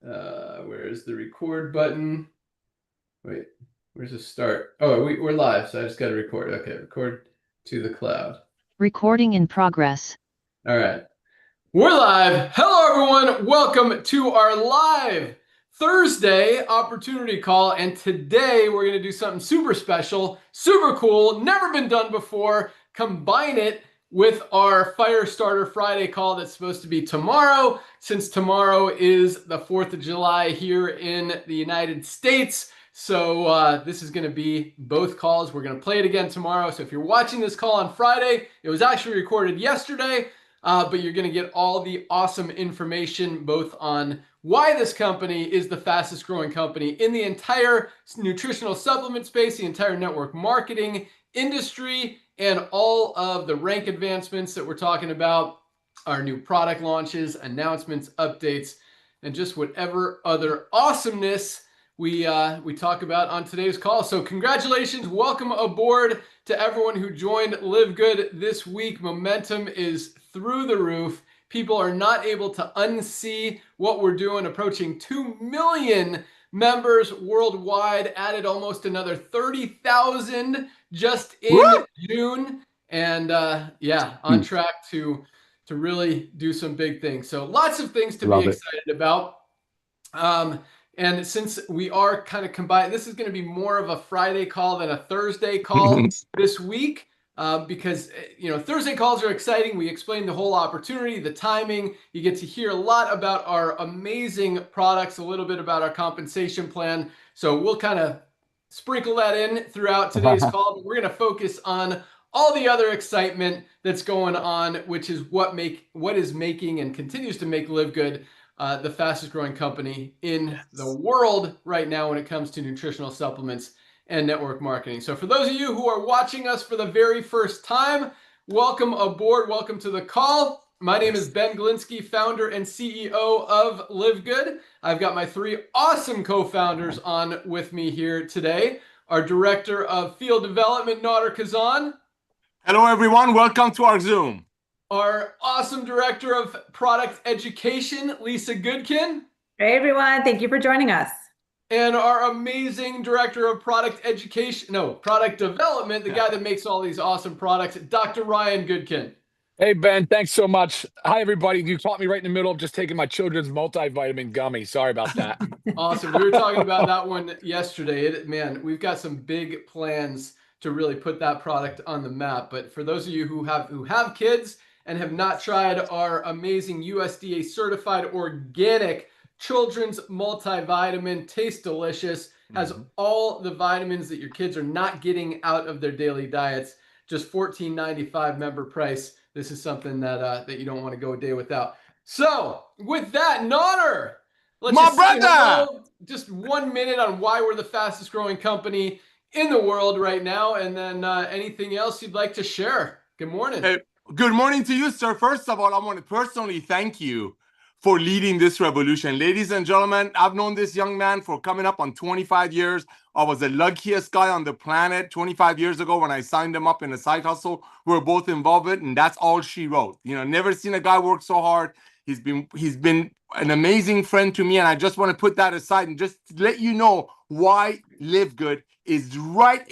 Where's the record button? Wait, where's the start? Oh, we're live, so I just got to record. Okay, record to the cloud. Recording in progress. All right. We're live. Hello, everyone. Welcome to our live Thursday opportunity call. And today we're going to do something super special, super cool, never been done before. Combine it with our Firestarter Friday call that's supposed to be tomorrow, since tomorrow is the 4th of July here in the United States. So this is going to be both calls. We're going to play it again tomorrow. So if you're watching this call on Friday, it was actually recorded yesterday. But you're going to get all the awesome information both on why this company is the fastest growing company in the entire nutritional supplement space, the entire network marketing industry, and all of the rank advancements that we're talking about, our new product launches, announcements, updates, and just whatever other awesomeness we talk about on today's call. So congratulations, welcome aboard to everyone who joined Livegood this week. Momentum is through the roof. People are not able to unsee what we're doing, approaching 2 million members worldwide, added almost another 30,000 just in June. And on track to really do some big things. So lots of things to be excited about. And since we are kind of combined, this is going to be more of a Friday call than a Thursday call this week because, Thursday calls are exciting. We explain the whole opportunity, the timing. You get to hear a lot about our amazing products, a little bit about our compensation plan. So we'll kind of sprinkle that in throughout today's call. But we're going to focus on all the other excitement that's going on, which is what is making and continues to make Livegood the fastest growing company in the world right now when it comes to nutritional supplements and network marketing. So for those of you who are watching us for the very first time, welcome aboard. Welcome to the call. My name is Ben Glinsky, founder and CEO of Livegood. I've got my three awesome co-founders on with me here today. Our director of field development, Nader Kazan. Hello, everyone. Welcome to our Zoom. Our awesome director of product education, Lisa Goodkin. Hey, everyone. Thank you for joining us. And our amazing director of product development, the guy that makes all these awesome products, Dr. Ryan Goodkin. Hey, Ben, thanks so much. Hi, everybody. You caught me right in the middle of just taking my children's multivitamin gummy. Sorry about that. Awesome. We were talking about that one yesterday. We've got some big plans to really put that product on the map. But for those of you who have kids and have not tried our amazing USDA certified organic children's multivitamin, tastes delicious, has all the vitamins that your kids are not getting out of their daily diets, just $14.95 member price. This is something that you don't want to go a day without. So with that, Nader, let's just 1 minute on why we're the fastest growing company in the world right now, and then anything else you'd like to share. Good morning. Hey, good morning to you, sir. First of all, I want to personally thank you for leading this revolution. Ladies and gentlemen, I've known this young man for coming up on 25 years. I was the luckiest guy on the planet 25 years ago when I signed him up in a side hustle. We're both involved in it, and that's all she wrote. Never seen a guy work so hard. He's been an amazing friend to me, and I just want to put that aside and just let you know why Livegood is right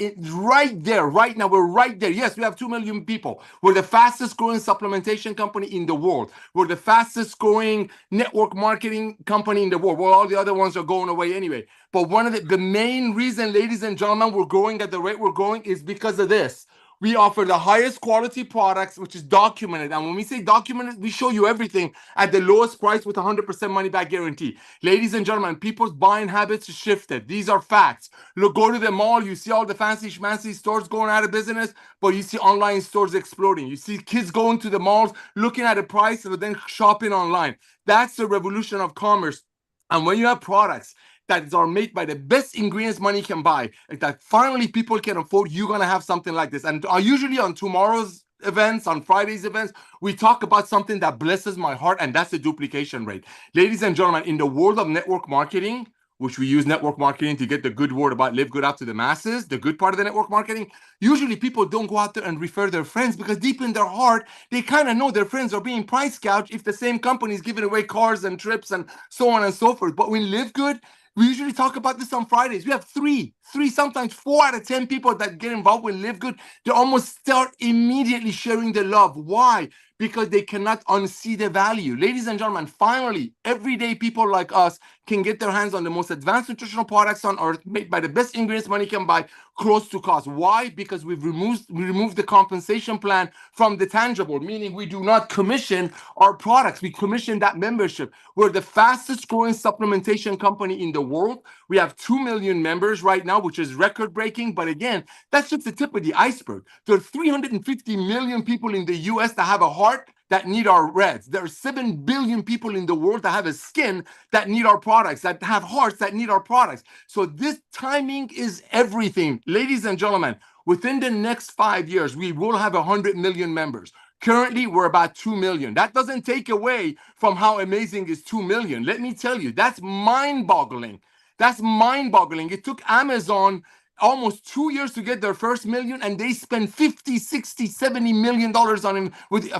there, right now. We're right there. Yes, we have 2 million people. We're the fastest growing supplementation company in the world. We're the fastest growing network marketing company in the world. Well, all the other ones are going away anyway. But one of the main reason, ladies and gentlemen, we're growing at the rate we're growing is because of this. We offer the highest quality products, which is documented. And when we say documented, we show you everything at the lowest price with 100% money back guarantee. Ladies and gentlemen, people's buying habits shifted. These are facts. Look, go to the mall. You see all the fancy schmancy stores going out of business, but you see online stores exploding. You see kids going to the malls, looking at a price, and then shopping online. That's the revolution of commerce. And when you have products that are made by the best ingredients money can buy, that finally people can afford, you're going to have something like this. And usually on tomorrow's events, on Friday's events, we talk about something that blesses my heart, and that's the duplication rate. Ladies and gentlemen, in the world of network marketing, which we use network marketing to get the good word about Livegood out to the masses, the good part of the network marketing, usually people don't go out there and refer their friends because deep in their heart, they kind of know their friends are being price gouged if the same company is giving away cars and trips and so on and so forth. But when Livegood, we usually talk about this on Fridays. We have three, sometimes 4 out of 10 people that get involved with Livegood. They almost start immediately sharing the love. Why? Because they cannot unsee the value. Ladies and gentlemen, finally, everyday people like us can get their hands on the most advanced nutritional products on earth, made by the best ingredients money can buy, close to cost. Why? Because we removed the compensation plan from the tangible, meaning we do not commission our products. We commission that membership. We're the fastest growing supplementation company in the world. We have 2 million members right now, which is record breaking. But again, that's just the tip of the iceberg. There are 350 million people in the US that have a heart that need our reds. There are 7 billion people in the world that have a skin that need our products, that have hearts that need our products. So this timing is everything. Ladies and gentlemen, within the next 5 years, we will have 100 million members. Currently, we're about 2 million. That doesn't take away from how amazing is 2 million. Let me tell you, that's mind-boggling. That's mind-boggling. It took Amazon almost 2 years to get their first million, and they spent 50, 60, 70 million dollars on him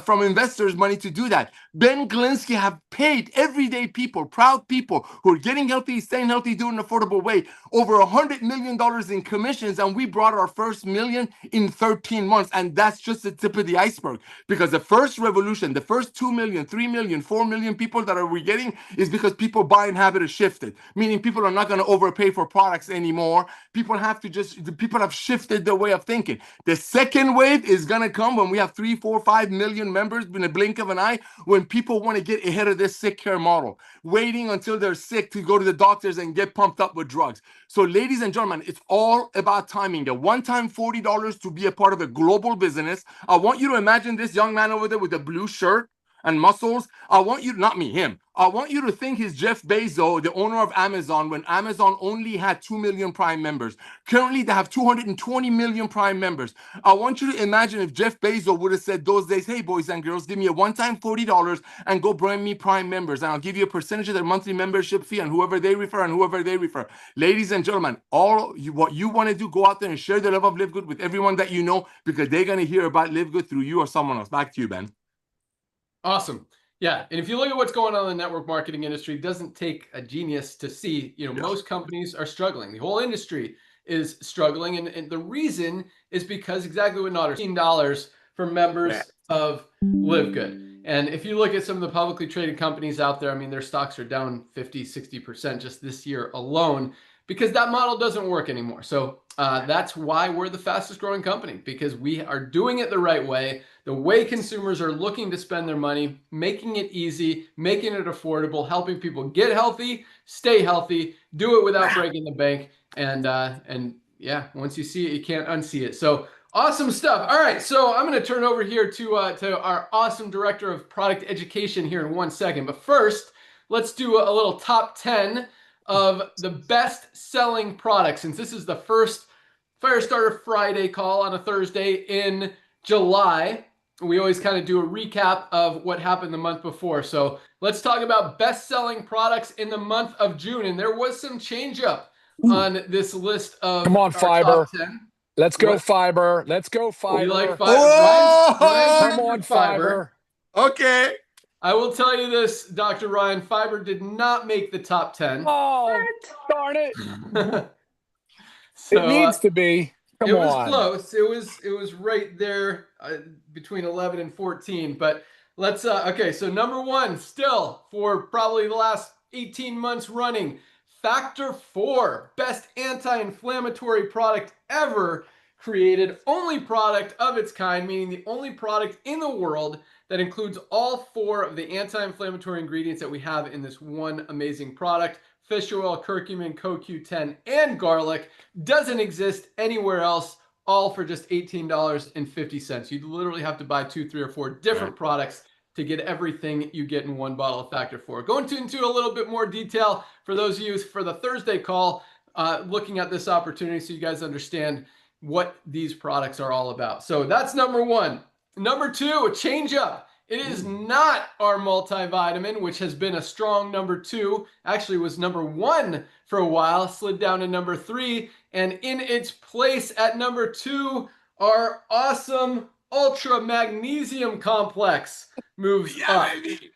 from investors' money to do that. Ben Glinsky have paid everyday people, proud people who are getting healthy, staying healthy, doing an affordable way, over $100 million in commissions, and we brought our first million in 13 months. And that's just the tip of the iceberg, because the first revolution, the first 2 million, 3 million, 4 million people that are we getting is because people buying habit has shifted, meaning people are not going to overpay for products anymore. People have shifted their way of thinking. The second wave is going to come when we have 3, 4, 5 million members in a blink of an eye, when people want to get ahead of this sick care model, waiting until they're sick to go to the doctors and get pumped up with drugs. So ladies and gentlemen, it's all about timing. The one-time $40 to be a part of a global business. I want you to imagine this young man over there with the blue shirt and muscles. I want you, not me, him. I want you to think he's Jeff Bezos, the owner of Amazon, when Amazon only had 2 million Prime members. Currently, they have 220 million Prime members. I want you to imagine if Jeff Bezos would have said those days, hey, boys and girls, give me a one-time $40 and go bring me Prime members, and I'll give you a percentage of their monthly membership fee and whoever they refer. Ladies and gentlemen, what you want to do, go out there and share the love of Livegood with everyone that you know, because they're going to hear about Livegood through you or someone else. Back to you, Ben. Awesome. Yeah. And if you look at what's going on in the network marketing industry, it doesn't take a genius to see, most companies are struggling. The whole industry is struggling. And the reason is because exactly what Nader, $15 for members of Livegood. And if you look at some of the publicly traded companies out there, I mean, their stocks are down 50, 60% just this year alone, because that model doesn't work anymore. So that's why we're the fastest growing company, because we are doing it the right way, the way consumers are looking to spend their money, making it easy, making it affordable, helping people get healthy, stay healthy, do it without breaking the bank. And yeah, once you see it, you can't unsee it. So awesome stuff. All right, so I'm going to turn over here to our awesome director of product education here in 1 second. But first, let's do a little top 10 of the best-selling products, since this is the first Firestarter Friday call on a Thursday in July. We always kind of do a recap of what happened the month before. So let's talk about best-selling products in the month of June. And there was some change up on this list of Come on, Fiber. top 10. Let's go, What? Fiber. Let's go, Fiber. You like Fiber? Oh! Ryan's Come on, Fiber. Okay. I will tell you this, Dr. Ryan, Fiber did not make the top 10. Oh, darn it. So, it needs to be. Come it was on. close. It was right there between 11 and 14. But let's okay. So number one, still for probably the last 18 months running, Factor 4, best anti-inflammatory product ever created, only product of its kind, meaning the only product in the world that includes all 4 of the anti-inflammatory ingredients that we have in this one amazing product. Fish oil, curcumin, CoQ10, and garlic. Doesn't exist anywhere else, all for just $18.50. You literally have to buy 2, 3, or 4 different products to get everything you get in one bottle of Factor 4. Going into a little bit more detail for those of you for the Thursday call, looking at this opportunity so you guys understand what these products are all about. So that's number one. Number two, a change up It is not our multivitamin, which has been a strong number 2. Actually was number 1 for a while, slid down to number 3. And in its place at number 2, our awesome Ultra Magnesium Complex moves up. Baby.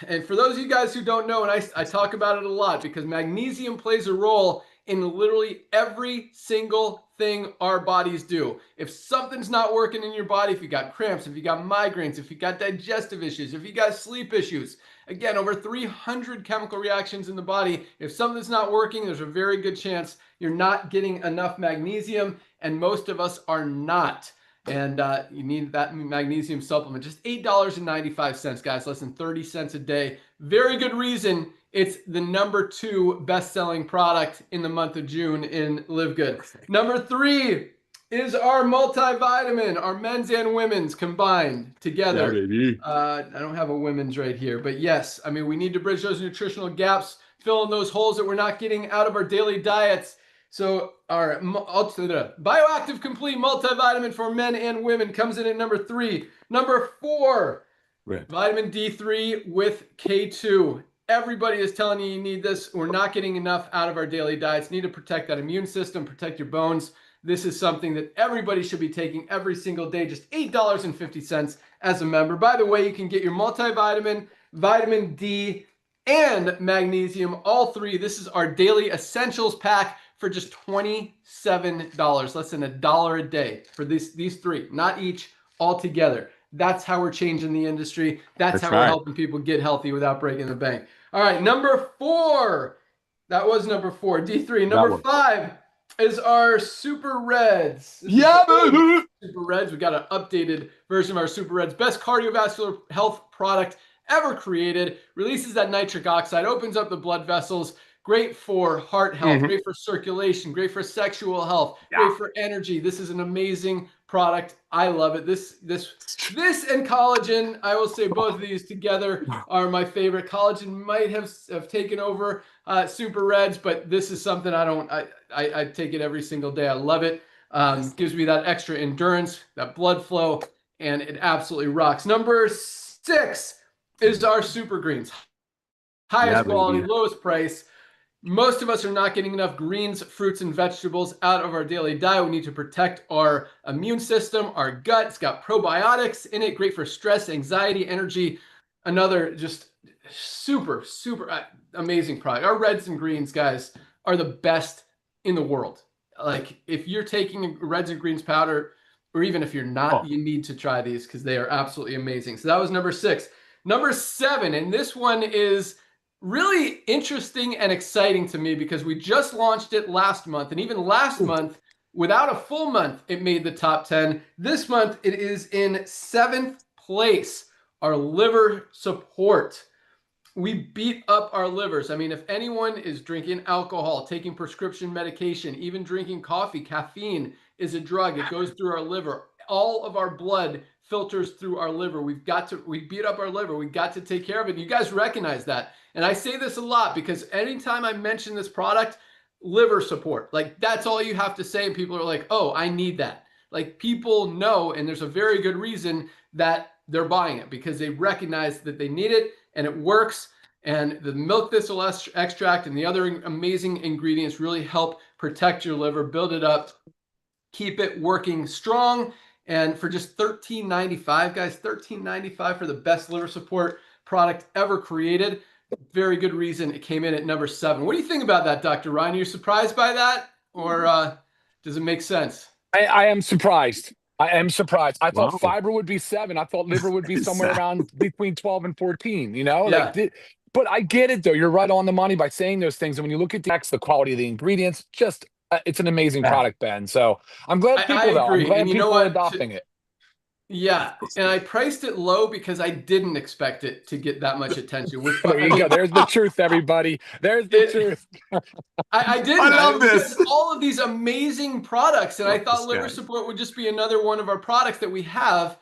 And for those of you guys who don't know, and I talk about it a lot because magnesium plays a role in literally every single thing our bodies do. If something's not working in your body, if you got cramps, if you got migraines, if you got digestive issues, if you got sleep issues, again, over 300 chemical reactions in the body. If something's not working, there's a very good chance you're not getting enough magnesium, and most of us are not. And you need that magnesium supplement. Just $8.95, guys, less than 30 cents a day. Very good reason it's the number 2 best-selling product in the month of June in Livegood. Number 3 is our multivitamin, our men's and women's combined together. Yeah, baby. I don't have a women's right here, but yes, I mean, we need to bridge those nutritional gaps, fill in those holes that we're not getting out of our daily diets. So our Bioactive Complete Multivitamin for men and women comes in at number 3. Number 4, vitamin D3 with K2. Everybody is telling you need this. We're not getting enough out of our daily diets. Need to protect that immune system, protect your bones. This is something that everybody should be taking every single day, just $8.50 as a member. By the way, you can get your multivitamin, vitamin D, and magnesium, all 3. This is our daily essentials pack for just $27, less than $1 a day for these 3, not each, all together. That's how we're changing the industry. That's how we're helping people get healthy without breaking the bank. All right, number 4. That was number 4, D3. Number 5 is our Super Reds. Yeah, baby. Super Reds. We got an updated version of our Super Reds. Best cardiovascular health product ever created. Releases that nitric oxide, opens up the blood vessels. Great for heart health, great for circulation, great for sexual health, great for energy. This is an amazing product. I love it. This and collagen, I will say both of these together are my favorite. Collagen might have taken over Super Reds, but this is something I take it every single day. I love it. Gives me that extra endurance, that blood flow, and it absolutely rocks. Number 6 is our Super Greens. Highest quality, lowest price. Most of us are not getting enough greens, fruits, and vegetables out of our daily diet. We need to protect our immune system, our gut. It's got probiotics in it, great for stress, anxiety, energy. Another just super, super amazing product. Our reds and greens, guys, are the best in the world. Like, if you're taking reds and greens powder, or even if you're not, you need to try these because they are absolutely amazing. So that was number 6. Number 7, and this one is really interesting and exciting to me because we just launched it last month. And even last month, without a full month, it made the top 10. This month, it is in 7th place, our liver support. We beat up our livers. I mean, if anyone is drinking alcohol, taking prescription medication, even drinking coffee, caffeine is a drug. It goes through our liver. All of our blood filters through our liver. We beat up our liver. We got to take care of it. You guys recognize that. And I say this a lot because anytime I mention this product, liver support, like that's all you have to say. And people are like, oh, I need that. Like, people know, and there's a very good reason that they're buying it because they recognize that they need it and it works. And the milk thistle extract and the other amazing ingredients really help protect your liver, build it up, keep it working strong. And for just $13.95, guys, $13.95 for the best liver support product ever created. Very good reason it came in at number 7. What do you think about that, Dr. Ryan? Are you surprised by that, or does it make sense? I am surprised. I am surprised. I thought fiber would be 7. I thought liver would be somewhere around between 12 and 14, you know? Yeah. But I get it, though. You're right on the money by saying those things. And when you look at the quality of the ingredients, just it's an amazing product, Ben. So I'm glad people, I'm glad people are adopting it. Yeah, and I priced it low because I didn't expect it to get that much attention. There you go. There's the truth, everybody. There's the truth. I didn't. I love this. All of these amazing products, and I thought liver support would just be another one of our products that we have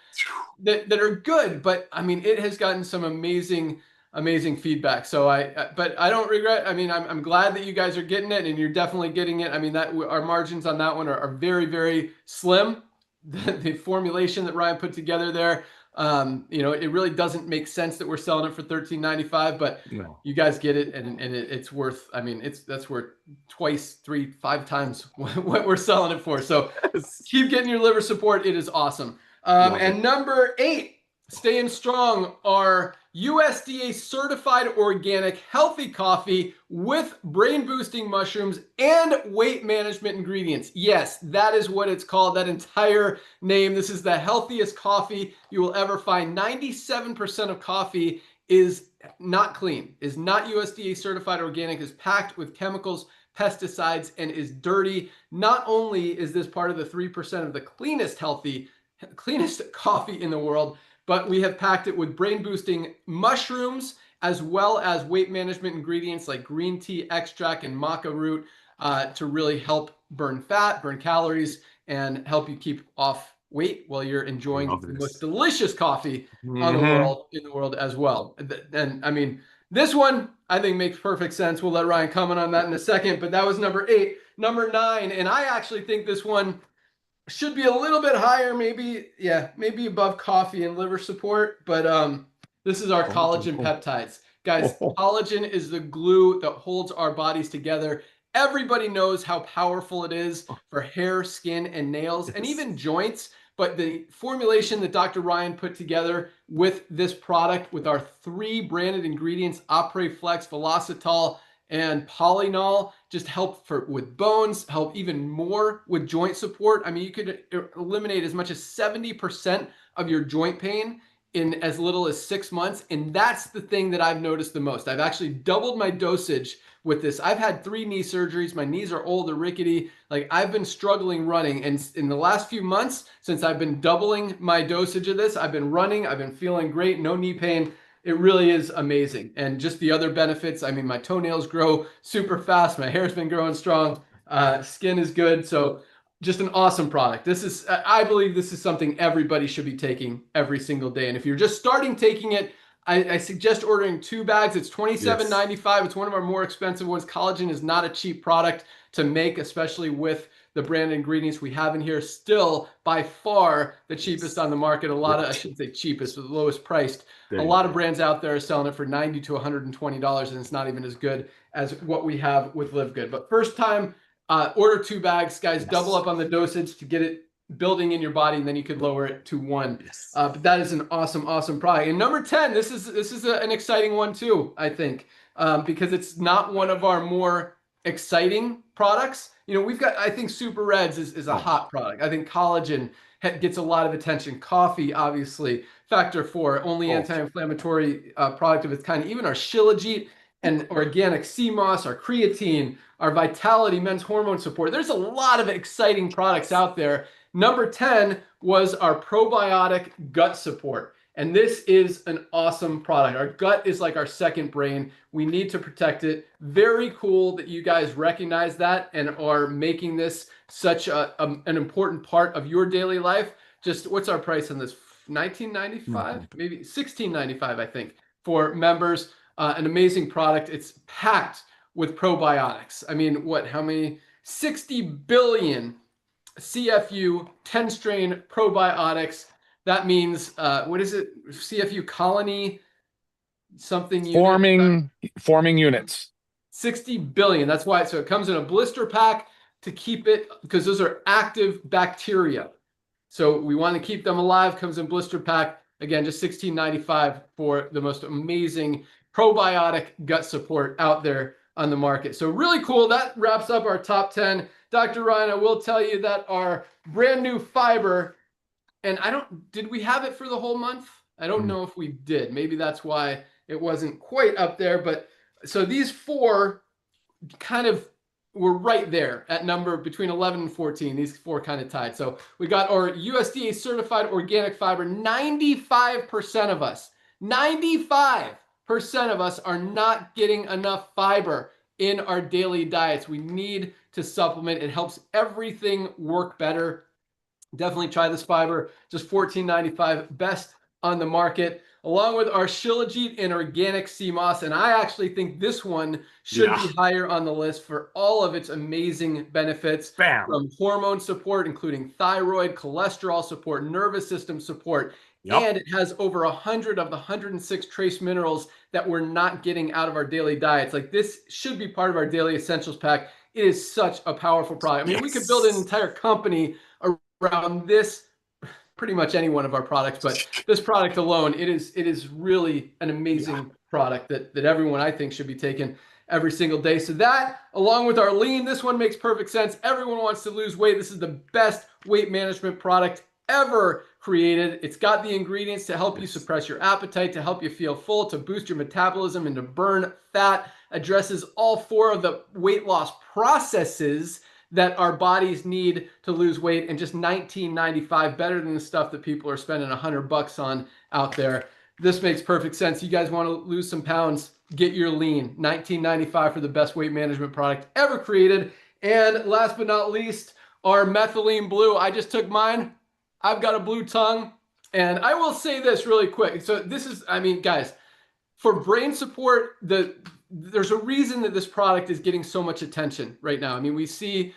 that are good. But I mean, it has gotten some amazing feedback. So but I don't regret. I mean, I'm glad that you guys are getting it, and you're definitely getting it. I mean, that our margins on that one are very, very slim. The formulation that Ryan put together there, You know, it really doesn't make sense that we're selling it for $13.95, but you guys get it, and it's worth, I mean, that's worth twice, 3, 5 times what we're selling it for. So keep getting your liver support. It is awesome. And number 8, staying strong, are USDA certified organic healthy coffee with brain boosting mushrooms and weight management ingredients. Yes, that is what it's called, that entire name. This is the healthiest coffee you will ever find. 97% of coffee is not clean, is not USDA certified organic, is packed with chemicals, pesticides, and is dirty. Not only is this part of the 3% of the cleanest coffee in the world, but we have packed it with brain boosting mushrooms, as well as weight management ingredients like green tea extract and maca root, to really help burn fat, burn calories, and help you keep off weight while you're enjoying the most delicious coffee in the world as well. And I mean, this one I think makes perfect sense. We'll let Ryan comment on that in a second, but that was number 8. Number 9, and I actually think this one should be a little bit higher, maybe above coffee and liver support, but this is our collagen peptides. Guys, collagen is the glue that holds our bodies together. Everybody knows how powerful it is for hair, skin, and nails, and even joints. But the formulation that Dr. Ryan put together with this product, with our 3 branded ingredients, Flex, Velocitol, and Polynol, just help with bones, help even more with joint support. I mean, you could eliminate as much as 70% of your joint pain in as little as 6 months. And that's the thing that I've noticed the most. I've actually doubled my dosage with this. I've had 3 knee surgeries. My knees are old, they're rickety. Like, I've been struggling running. And in the last few months, since I've been doubling my dosage of this, I've been running, I've been feeling great, no knee pain. It really is amazing. And just the other benefits, I mean, my toenails grow super fast. My hair's been growing strong. Skin is good. So just an awesome product. I believe this is something everybody should be taking every single day. And if you're just starting taking it, I suggest ordering 2 bags. It's $27.95. It's one of our more expensive ones. Collagen is not a cheap product to make, especially with the brand ingredients we have in here. Still, by far, the cheapest on the market. I shouldn't say cheapest, but the lowest priced. A lot of brands out there are selling it for $90 to $120, and it's not even as good as what we have with Livegood. But first time, order 2 bags, guys. Double up on the dosage to get it building in your body, and then you could lower it to 1. But that is an awesome product. And number 10, this is an exciting one too, I think, because it's not one of our more exciting products. You know, we've got, I think Super Reds is a hot product. I think collagen gets a lot of attention. Coffee, obviously, Factor 4, only anti-inflammatory product of its kind. Even our Shilajit and organic sea moss, our creatine, our Vitality, men's hormone support. There's a lot of exciting products out there. Number 10 was our probiotic gut support. And this is an awesome product. Our gut is like our second brain. We need to protect it. Very cool that you guys recognize that and are making this such an important part of your daily life. Just what's our price on this? $19.95, maybe $16.95, I think, for members. An amazing product. It's packed with probiotics. I mean, how many? 60 billion CFU 10-strain probiotics. That means, what is it? CFU colony something unit? Forming units. 60 billion. That's why. So it comes in a blister pack to keep it, because those are active bacteria. So we want to keep them alive. Comes in blister pack. Again, just $16.95 for the most amazing probiotic gut support out there on the market. So really cool. That wraps up our top 10. Dr. Ryan, I will tell you that our brand new fiber, and did we have it for the whole month? I don't know if we did. Maybe that's why it wasn't quite up there. But so these 4 kind of were right there at number between 11 and 14. These 4 kind of tied. So we got our USDA certified organic fiber. 95% of us, 95% of us are not getting enough fiber in our daily diets. We need to supplement. It helps everything work better. Definitely try this fiber. Just $14.95, best on the market, along with our Shilajit and organic sea moss. And I actually think this one should be higher on the list for all of its amazing benefits. From hormone support, including thyroid, cholesterol support, nervous system support, Yep. And it has over 100 of the 106 trace minerals that we're not getting out of our daily diets. Like, this should be part of our daily essentials pack. It is such a powerful product. I mean, we could build an entire company around this, pretty much any one of our products, but this product alone, it is really an amazing product that everyone, I think, should be taking every single day. So that, along with our lean, this one makes perfect sense. Everyone wants to lose weight. This is the best weight management product ever created. It's got the ingredients to help you suppress your appetite, to help you feel full, to boost your metabolism, and to burn fat. Addresses all 4 of the weight loss processes that our bodies need to lose weight, and just $19.95, better than the stuff that people are spending $100 on out there. This makes perfect sense. You guys want to lose some pounds, get your lean. $19.95 for the best weight management product ever created. And last but not least, our methylene blue. I just took mine. I've got a blue tongue. And I will say this really quick. So this is, I mean, guys, for brain support, there's a reason that this product is getting so much attention right now. I mean, we see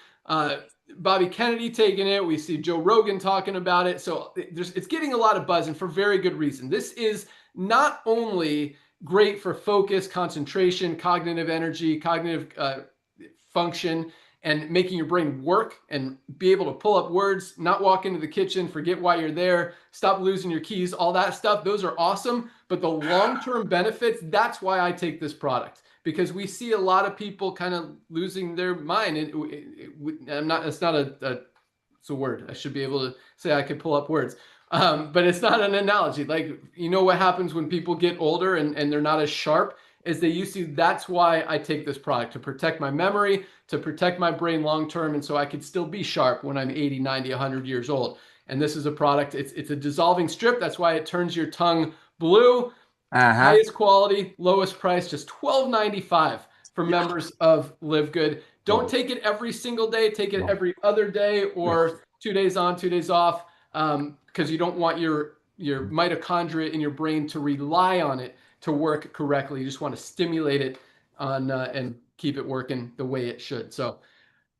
Bobby Kennedy taking it. We see Joe Rogan talking about it. So it's getting a lot of buzz, and for very good reason. This is not only great for focus, concentration, cognitive energy, cognitive function, and making your brain work and be able to pull up words, not walk into the kitchen, forget why you're there, stop losing your keys, all that stuff. Those are awesome. But the long-term benefits, that's why I take this product, because we see a lot of people kind of losing their mind. It's not it's a word. I should be able to say I could pull up words. But it's not an analogy. Like, you know what happens when people get older and they're not as sharp as they used to? That's why I take this product, to protect my memory, to protect my brain long-term, and so I could still be sharp when I'm 80, 90, 100 years old. And this is a product, it's a dissolving strip. That's why it turns your tongue blue. Highest quality, lowest price, just $12.95 for members of Livegood. Don't take it every single day. Take it every other day, or 2 days on, 2 days off, because you don't want your mitochondria in your brain to rely on it to work correctly. You just want to stimulate it on and keep it working the way it should. So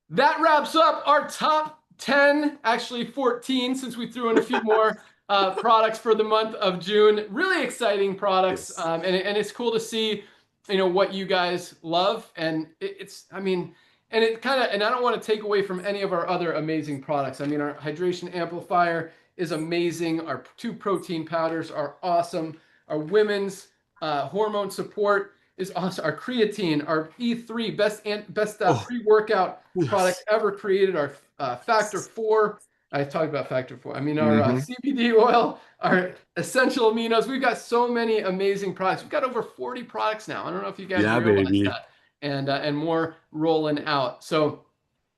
that wraps up our top 10, actually 14, since we threw in a few more products for the month of June. Really exciting products. And it's cool to see, what you guys love. And I don't want to take away from any of our other amazing products. I mean, our hydration amplifier is amazing. Our 2 protein powders are awesome. Our women's hormone support is awesome. Our creatine, our E3, best pre-workout product ever created. Our Factor 4. I talked about Factor 4. I mean, our CBD oil, our essential aminos. We've got so many amazing products. We've got over 40 products now. I don't know if you guys realize that. And more rolling out. So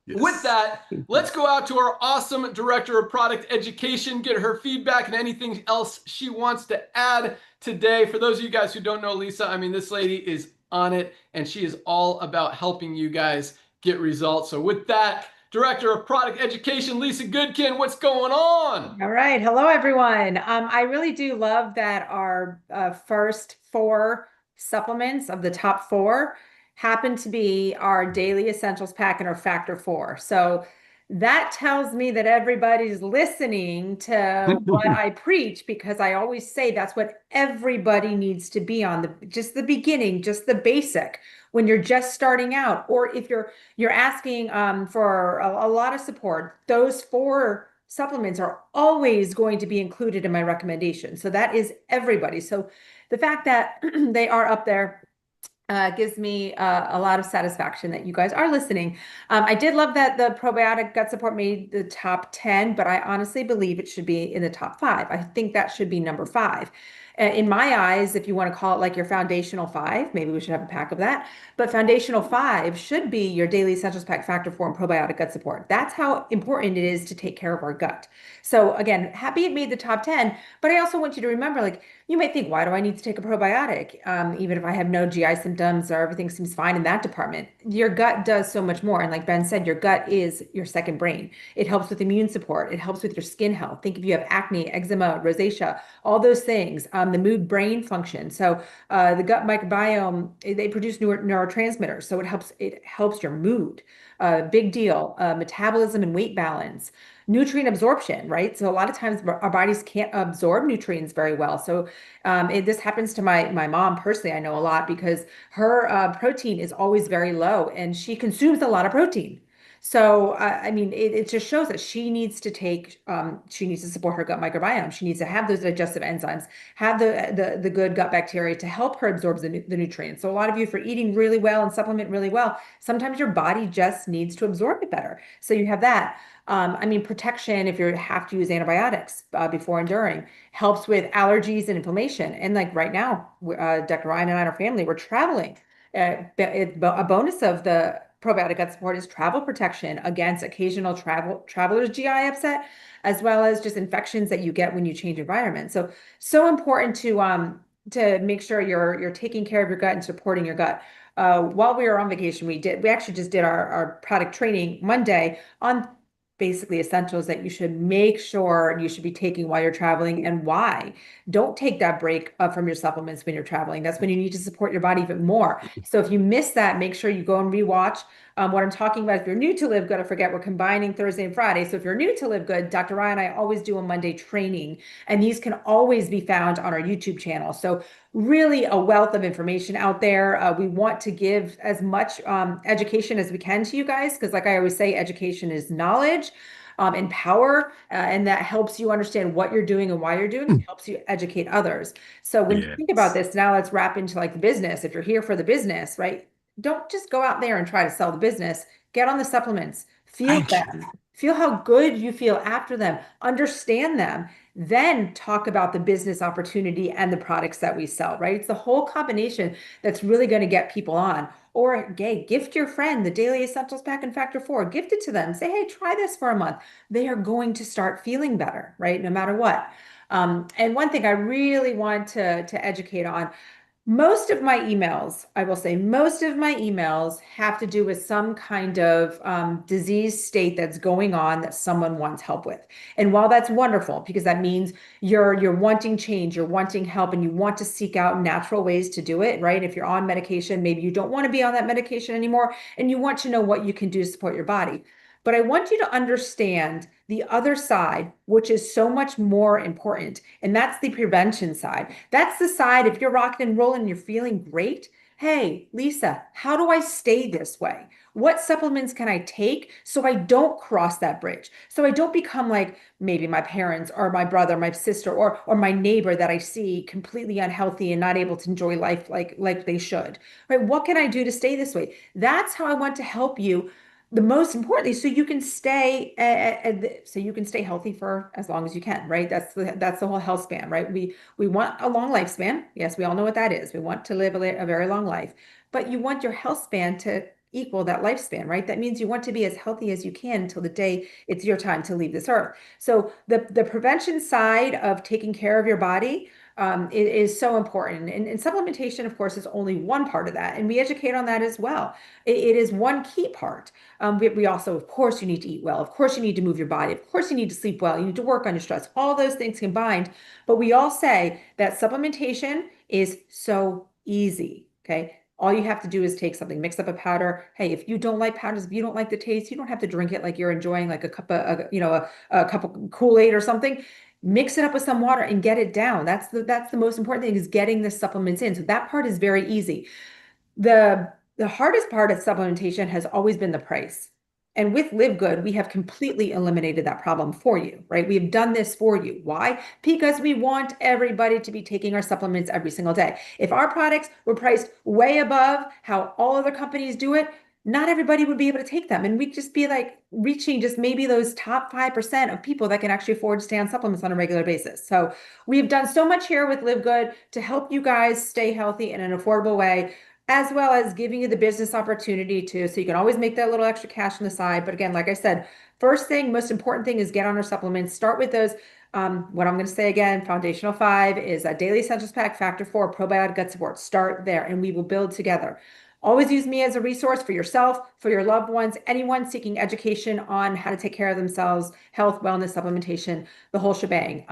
with that, let's go out to our awesome director of product education, get her feedback and anything else she wants to add today. For those of you guys who don't know Lisa, I mean, this lady is on it, and she is all about helping you guys get results. So with that, Director of Product Education, Lisa Goodkin, what's going on? All right. Hello, everyone. I really do love that our first 4 supplements of the top 4 happen to be our daily essentials pack and our Factor 4. So that tells me that everybody's listening to what I preach, because I always say that's what everybody needs to be on, just the beginning, just the basic, when you're just starting out, or if you're asking for a lot of support. Those 4 supplements are always going to be included in my recommendation. So that is everybody. So the fact that they are up there gives me a lot of satisfaction that you guys are listening. I did love that the probiotic gut support made the top 10, but I honestly believe it should be in the top 5. I think that should be number 5. In my eyes, if you want to call it like your foundational 5, maybe we should have a pack of that. But foundational 5 should be your daily essentials pack, Factor 4, and probiotic gut support. That's how important it is to take care of our gut. So again, happy it made the top 10, but I also want you to remember, like, you might think, why do I need to take a probiotic? Even if I have no GI symptoms or everything seems fine in that department, your gut does so much more. And like Ben said, your gut is your second brain. It helps with immune support. It helps with your skin health. Think if you have acne, eczema, rosacea, all those things, the mood brain function. So the gut microbiome, they produce neurotransmitters. So it helps your mood. Big deal. Metabolism and weight balance. nutrient absorption, right? So a lot of times our bodies can't absorb nutrients very well. So this happens to my mom personally. I know a lot because her protein is always very low and she consumes a lot of protein. So, I mean, it just shows that she needs to she needs to support her gut microbiome. She needs to have those digestive enzymes, have the good gut bacteria to help her absorb the nutrients. So a lot of you, for eating really well and supplement really well, sometimes your body just needs to absorb it better. So you have that. I mean, protection, if you have to use antibiotics before and during, helps with allergies and inflammation. And like right now, Dr. Ryan and I and our family, we're traveling. A bonus of the probiotic gut support is travel protection against occasional traveler's GI upset, as well as just infections that you get when you change environment. So important to make sure you're taking care of your gut and supporting your gut. While we were on vacation, we actually just did our product training Monday on basically essentials that you should make sure you should be taking while you're traveling and why. Don't take that break from your supplements when you're traveling. That's when you need to support your body even more. So if you miss that, make sure you go and rewatch what I'm talking about. If you're new to Livegood, I forget we're combining Thursday and Friday. So if you're new to Livegood, Dr. Ryan and I always do a Monday training, and these can always be found on our YouTube channel. So really a wealth of information out there. We want to give as much education as we can to you guys, because like I always say, education is knowledge. And power, and that helps you understand what you're doing and why you're doing it, helps you educate others. So when you think about this, now let's wrap into like the business. If you're here for the business, right? Don't just go out there and try to sell the business. Get on the supplements, feel them, feel how good you feel after them, understand them, then talk about the business opportunity and the products that we sell, right? It's the whole combination that's really going to get people on. Or, hey, gift your friend the Daily Essentials Pack and Factor 4. Gift it to them. Say, hey, try this for a month. They are going to start feeling better, right? No matter what. And one thing I really want to educate on, most of my emails, I will say, most of my emails have to do with some kind of disease state that's going on that someone wants help with. And while that's wonderful, because that means you're wanting change, you're wanting help, and you want to seek out natural ways to do it, right? If you're on medication, maybe you don't want to be on that medication anymore, and you want to know what you can do to support your body. But I want you to understand the other side, which is so much more important. And that's the prevention side. That's the side, if you're rocking and rolling and you're feeling great. Hey, Lisa, how do I stay this way? What supplements can I take so I don't cross that bridge? So I don't become like maybe my parents or my brother, my sister, or my neighbor that I see completely unhealthy and not able to enjoy life like they should. Right? What can I do to stay this way? That's how I want to help you, the most importantly, so you can stay so you can stay healthy for as long as you can, right? That's the whole health span, right? We want a long lifespan. Yes, we all know what that is. We want to live a very long life, but you want your health span to equal that lifespan, right? That means you want to be as healthy as you can until the day it's your time to leave this earth. So the prevention side of taking care of your body is so important. And supplementation, of course, is only one part of that. And we educate on that as well. It is one key part. We also, of course, you need to eat well. Of course, you need to move your body. Of course, you need to sleep well. You need to work on your stress. All those things combined. But we all say that supplementation is so easy. Okay. All you have to do is take something, mix up a powder. Hey, if you don't like powders, if you don't like the taste, you don't have to drink it like you're enjoying like a cup of, a cup of Kool-Aid or something. Mix it up with some water and get it down. That's the most important thing, is getting the supplements in. So that part is very easy. The hardest part of supplementation has always been the price. And with Livegood, we have completely eliminated that problem for you, right? We have done this for you. Why? Because we want everybody to be taking our supplements every single day. If our products were priced way above how all other companies do it, not everybody would be able to take them. And we'd just be like reaching just maybe those top 5% of people that can actually afford to stay on supplements on a regular basis. So we've done so much here with Livegood to help you guys stay healthy in an affordable way, as well as giving you the business opportunity too. So you can always make that little extra cash on the side. But again, like I said, first thing, most important thing is get on our supplements. Start with those. What I'm going to say again, foundational 5 is a daily essentials pack, factor 4, probiotic gut support. Start there and we will build together. Always use me as a resource for yourself, for your loved ones, anyone seeking education on how to take care of themselves, health, wellness, supplementation, the whole shebang.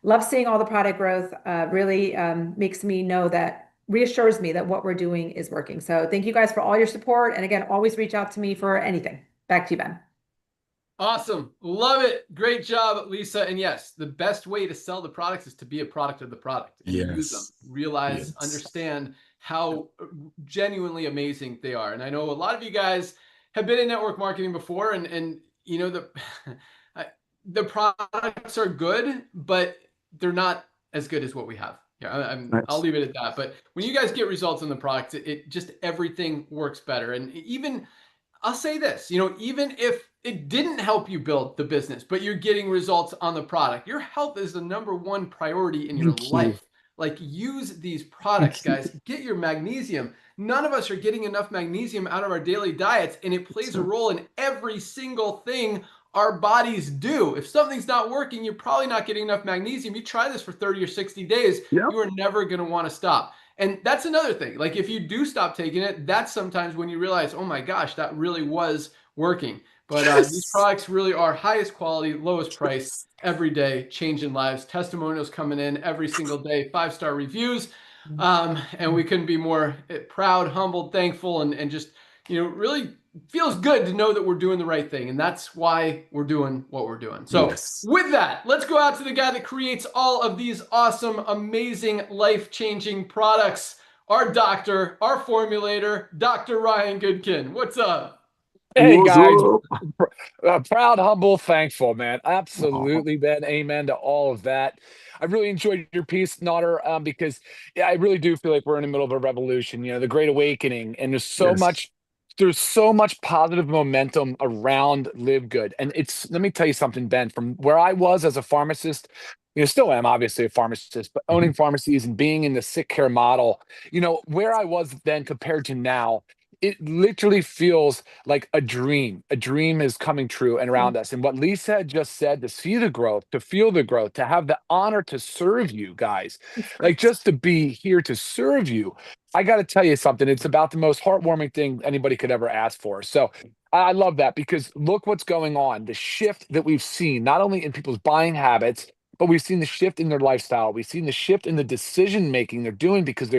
Love seeing all the product growth. Really makes me know that, reassures me that what we're doing is working. So thank you guys for all your support. And again, always reach out to me for anything. Back to you, Ben. Awesome. Love it. Great job, Lisa. And yes, the best way to sell the products is to be a product of the product and use them. Realize, understand how genuinely amazing they are. And I know a lot of you guys have been in network marketing before, and you know, the products are good, but they're not as good as what we have. Yeah, I'll leave it at that. But when you guys get results on the product, it just everything works better. And even I'll say this, you know, even if it didn't help you build the business, but you're getting results on the product, your health is the number one priority in your life. Like, use these products, guys. Get your magnesium. None of us are getting enough magnesium out of our daily diets, and it plays a role in every single thing our bodies do. If something's not working, you're probably not getting enough magnesium. You try this for 30 or 60 days, you are never going to want to stop. And that's another thing. Like, if you do stop taking it, that's sometimes when you realize, oh my gosh, that really was working. But these products really are highest quality, lowest price, every day, changing lives. Testimonials coming in every single day, 5-star reviews. And we couldn't be more proud, humbled, thankful, and just, you know, really feels good to know that we're doing the right thing. And that's why we're doing what we're doing. So with that, let's go out to the guy that creates all of these awesome, amazing, life-changing products. Our doctor, our formulator, Dr. Ryan Goodkin. What's up? Hey guys, proud, humble, thankful, man. Absolutely, Ben. Amen to all of that. I really enjoyed your piece, Notter, because I really do feel like we're in the middle of a revolution, you know, the Great Awakening, and there's so much positive momentum around Livegood. And let me tell you something, Ben, from where I was as a pharmacist, you know, still am obviously a pharmacist, but owning pharmacies and being in the sick care model, you know, where I was then compared to now, it literally feels like a dream. A dream is coming true and around us. And what Lisa had just said, to see the growth, to feel the growth, to have the honor to serve you guys, like just to be here to serve you. I got to tell you something. It's about the most heartwarming thing anybody could ever ask for. So I love that, because look what's going on. The shift that we've seen, not only in people's buying habits, but we've seen the shift in their lifestyle. We've seen the shift in the decision making they're doing, because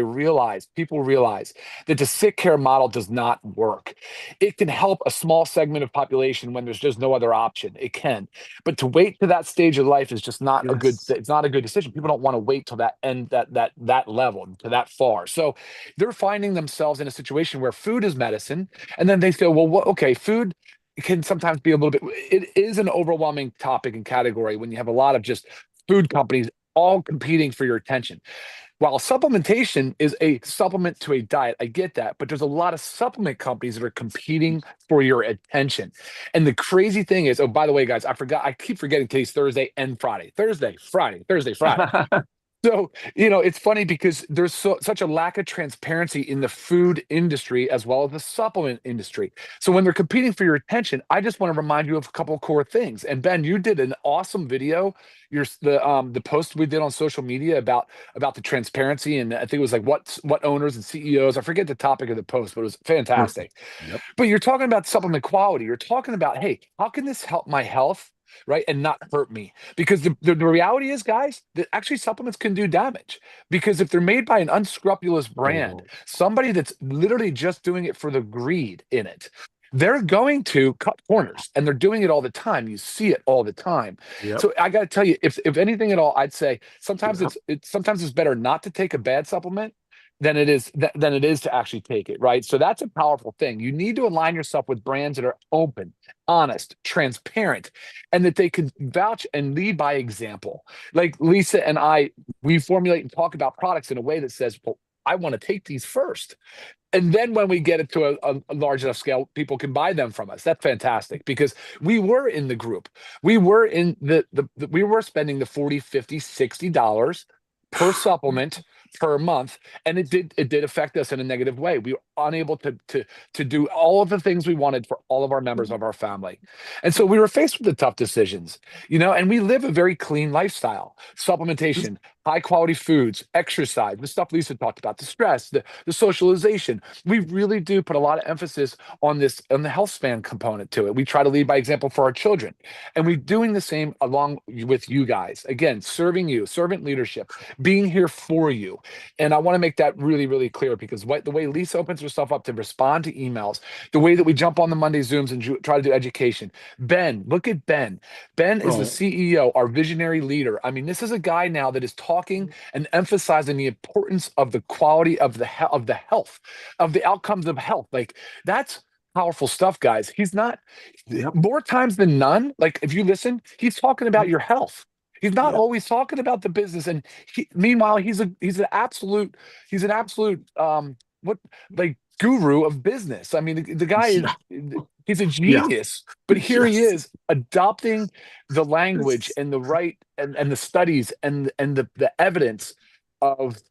people realize that the sick care model does not work. It can help a small segment of population when there's just no other option. It can, but to wait to that stage of life is just not a good. It's not a good decision. People don't want to wait till that end, that level, to that far. So they're finding themselves in a situation where food is medicine, and then they say, well, okay, food can sometimes be a little bit. It is an overwhelming topic and category when you have a lot of just food companies all competing for your attention. While supplementation is a supplement to a diet, I get that, but there's a lot of supplement companies that are competing for your attention. And the crazy thing is, oh, by the way, guys, I keep forgetting today's Thursday and Friday. Thursday, Friday. So, you know, it's funny because there's such a lack of transparency in the food industry as well as the supplement industry. So when they're competing for your attention, I just want to remind you of a couple of core things. And Ben, you did an awesome video. The post we did on social media about the transparency, and I think it was like what owners and CEOs. I forget the topic of the post, but it was fantastic. But you're talking about supplement quality. You're talking about, hey, how can this help my health? Right, and not hurt me, because the reality is, guys, that actually supplements can do damage, because if they're made by an unscrupulous brand, somebody that's literally just doing it for the greed in it, they're going to cut corners, and they're doing it all the time. You see it all the time. So I got to tell you, if anything at all, I'd say sometimes it's better not to take a bad supplement than it is to actually take it, right? So that's a powerful thing. You need to align yourself with brands that are open, honest, transparent, and that they can vouch and lead by example. Like Lisa and I, we formulate and talk about products in a way that says, well, I want to take these first. And then when we get it to a large enough scale, people can buy them from us. That's fantastic, because we were in the group. We were in we were spending the $40, $50, $60 per supplement per month, and it did affect us in a negative way. We were unable to do all of the things we wanted for all of our members of our family, and so we were faced with the tough decisions, you know. And we live a very clean lifestyle. Supplementation, high quality foods, exercise, the stuff Lisa talked about, the stress, the socialization. We really do put a lot of emphasis on this, on the health span component to it. We try to lead by example for our children. And we're doing the same along with you guys. Again, serving you, servant leadership, being here for you. And I want to make that really, really clear because the way Lisa opens herself up to respond to emails, the way that we jump on the Monday Zooms and try to do education. Ben, look at Ben. Ben is the Right. CEO, our visionary leader. I mean, this is a guy now that is talking and emphasizing the importance of the quality of the health, of the outcomes of health. Like that's powerful stuff, guys. He's not Yep. more times than none. Like if you listen, he's talking about your health. He's not Yep. always talking about the business. And meanwhile, he's an absolute what like guru of business. I mean, the guy is Yeah. he's a Yeah. genius. But here he Yes. is adopting the language Yes. and the right and the studies and the evidence of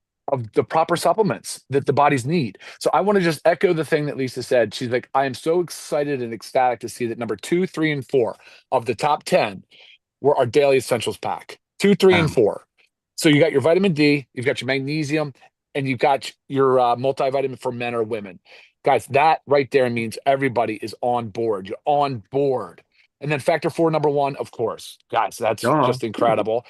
the proper supplements that the bodies need. So I want to just echo the thing that Lisa said. She's like, I am so excited and ecstatic to see that number 2, 3, and 4 of the top 10 were our daily essentials pack. 2, 3, and 4. So you got your vitamin D, you've got your magnesium, and you've got your multivitamin for men or women. Guys, that right there means everybody is on board. You're on board. And then factor 4, number 1, of course. Guys, that's Duh. just incredible.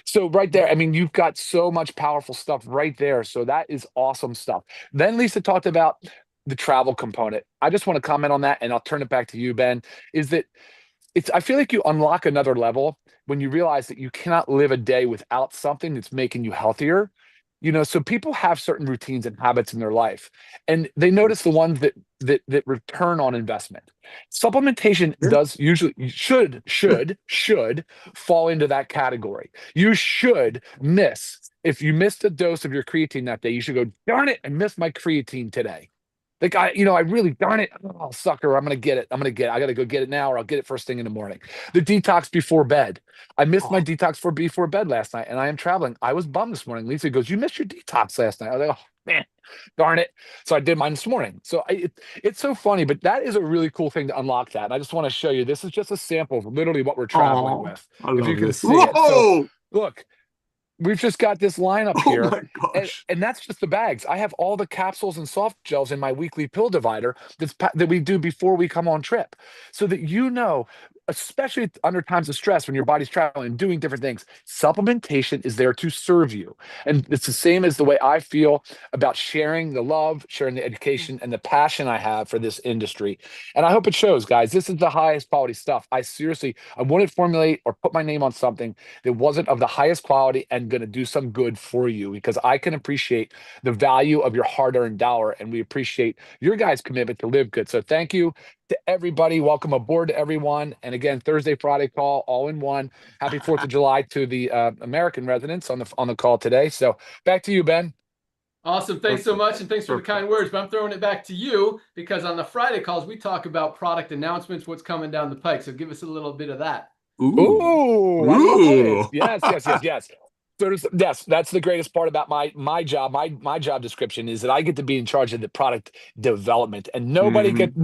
So right there, I mean, you've got so much powerful stuff right there. So that is awesome stuff. Then Lisa talked about the travel component. I just want to comment on that, and I'll turn it back to you, Ben. Is that I feel like you unlock another level when you realize that you cannot live a day without something that's making you healthier. So people have certain routines and habits in their life, and they notice the ones that return on investment. Supplementation Sure. does usually should fall into that category. You should miss if you missed a dose of your creatine that day, you should go, darn it, I missed my creatine today. Like I really, darn it, oh sucker, I'm gonna get it. I gotta go get it now, or I'll get it first thing in the morning. The detox before bed. I missed my detox before bed last night, and I am traveling. I was bummed this morning. Lisa goes, "You missed your detox last night." I was like, "Oh man, darn it!" So I did mine this morning. So it's so funny, but that is a really cool thing to unlock that. And I just want to show you. This is just a sample of literally what we're traveling Oh, with. I If you love can this. see it. So Whoa! look, we've just got this lineup Oh here. my gosh. And that's just the bags. I have all the capsules and soft gels in my weekly pill divider that we do before we come on trip. So that especially under times of stress when your body's traveling and doing different things, supplementation is there to serve you. And it's the same as the way I feel about sharing the love, sharing the education, and the passion I have for this industry. And I hope it shows, guys. This is the highest quality stuff. I wouldn't formulate or put my name on something that wasn't of the highest quality and going to do some good for you, because I can appreciate the value of your hard-earned dollar, and we appreciate your guys' commitment to live good. So thank you to everybody. Welcome aboard to everyone. And again, Thursday, Friday call, all in one. Happy 4th of July to the American residents on the call today. So back to you, Ben. Awesome. Thanks so much. And thanks for the Perfect. kind words. But I'm throwing it back to you because on the Friday calls, we talk about product announcements, what's coming down the pike. So give us a little bit of that. Ooh, I love it. Ooh. Yes. Yes, that's the greatest part about my job. My job description is that I get to be in charge of the product development, and Mhm.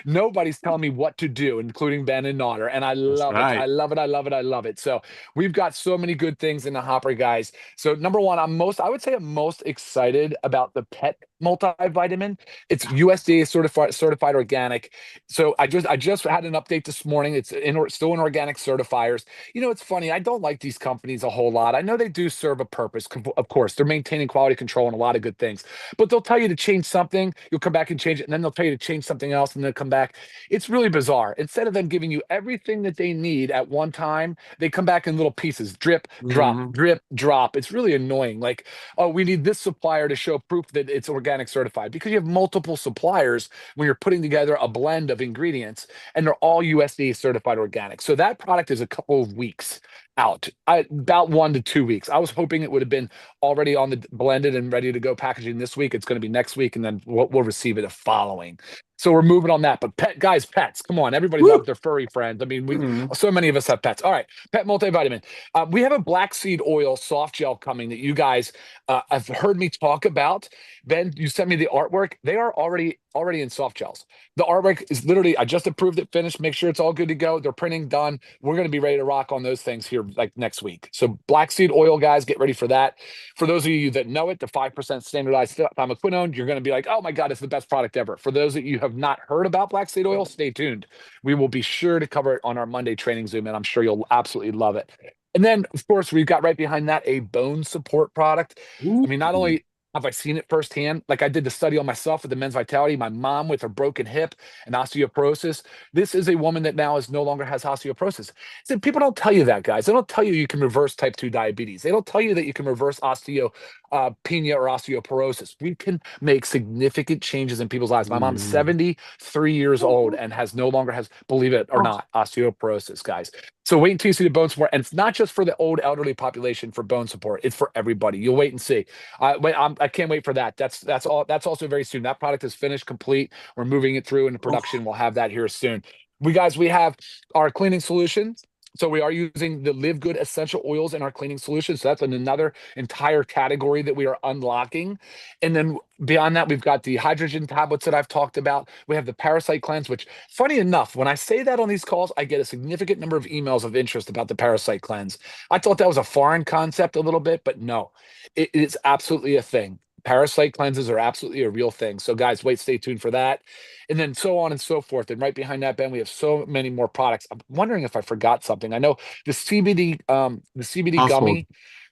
nobody's telling me what to do, including Ben and Nodder, and I That's love it. I right. love it. I love it. I love it. So we've got so many good things in the hopper, guys. So number one, I would say I'm most excited about the pet multivitamin. It's USDA certified organic. So I just had an update this morning. It's still in organic certifiers. It's funny. I don't like these companies a whole lot. I know they do serve a purpose. Of course, they're maintaining quality control and a lot of good things. But they'll tell you to change something, you'll come back and change it, and then they'll tell you to change something else, and then come back. It's really bizarre. Instead of them giving you everything that they need at one time, they come back in little pieces, drip, drop, Mhm. drip, drop. It's really annoying. Like, oh, we need this supplier to show proof that it's organic certified, because you have multiple suppliers when you're putting together a blend of ingredients, and they're all USDA certified organic. So that product is a couple of weeks out, about 1 to 2 weeks. I was hoping it would have been already on the blended and ready to go packaging this week. It's going to be next week, and then we'll receive it the following. So we're moving on that. But pets, come on. Everybody loves their furry friends. I mean, so many of us have pets. All right, pet multivitamin. We have a black seed oil soft gel coming that you guys have heard me talk about. Ben, you sent me the artwork. They are already in soft gels. The artwork is literally, I just approved it, finished, make sure it's all good to go. They're printing done. We're going to be ready to rock on those things here like next week. So black seed oil, guys, get ready for that. For those of you that know it, the 5% standardized thiamoquinone, you're going to be like, oh my God, it's the best product ever. For those that you have not heard about black seed oil, stay tuned. We will be sure to cover it on our Monday training Zoom, and I'm sure you'll absolutely love it. And then, of course, we've got right behind that a bone support product. I mean, not only have I seen it firsthand, like I did the study on myself with the Men's Vitality, my mom with her broken hip and osteoporosis. This is a woman that now no longer has osteoporosis. So people don't tell you that, guys. They don't tell you can reverse type 2 diabetes. They don't tell you that you can reverse osteopenia or osteoporosis. We can make significant changes in people's lives. My mom's 73 years old and no longer has, believe it or not, osteoporosis, guys. So wait until you see the bone support. And it's not just for the old elderly population for bone support. It's for everybody. You'll wait and see. I can't wait for that. That's also very soon. That product is finished, complete. We're moving it through into production. We'll have that here soon. We have our cleaning solutions. So we are using the Livegood essential oils in our cleaning solutions. So that's another entire category that we are unlocking. And then beyond that, we've got the hydrogen tablets that I've talked about. We have the parasite cleanse, which, funny enough, when I say that on these calls, I get a significant number of emails of interest about the parasite cleanse. I thought that was a foreign concept a little bit, but no, it is absolutely a thing. Parasite cleanses are absolutely a real thing. So guys, stay tuned for that. And then so on and so forth. And right behind that, Ben, we have so many more products. I'm wondering if I forgot something. I know the CBD Household. gummy,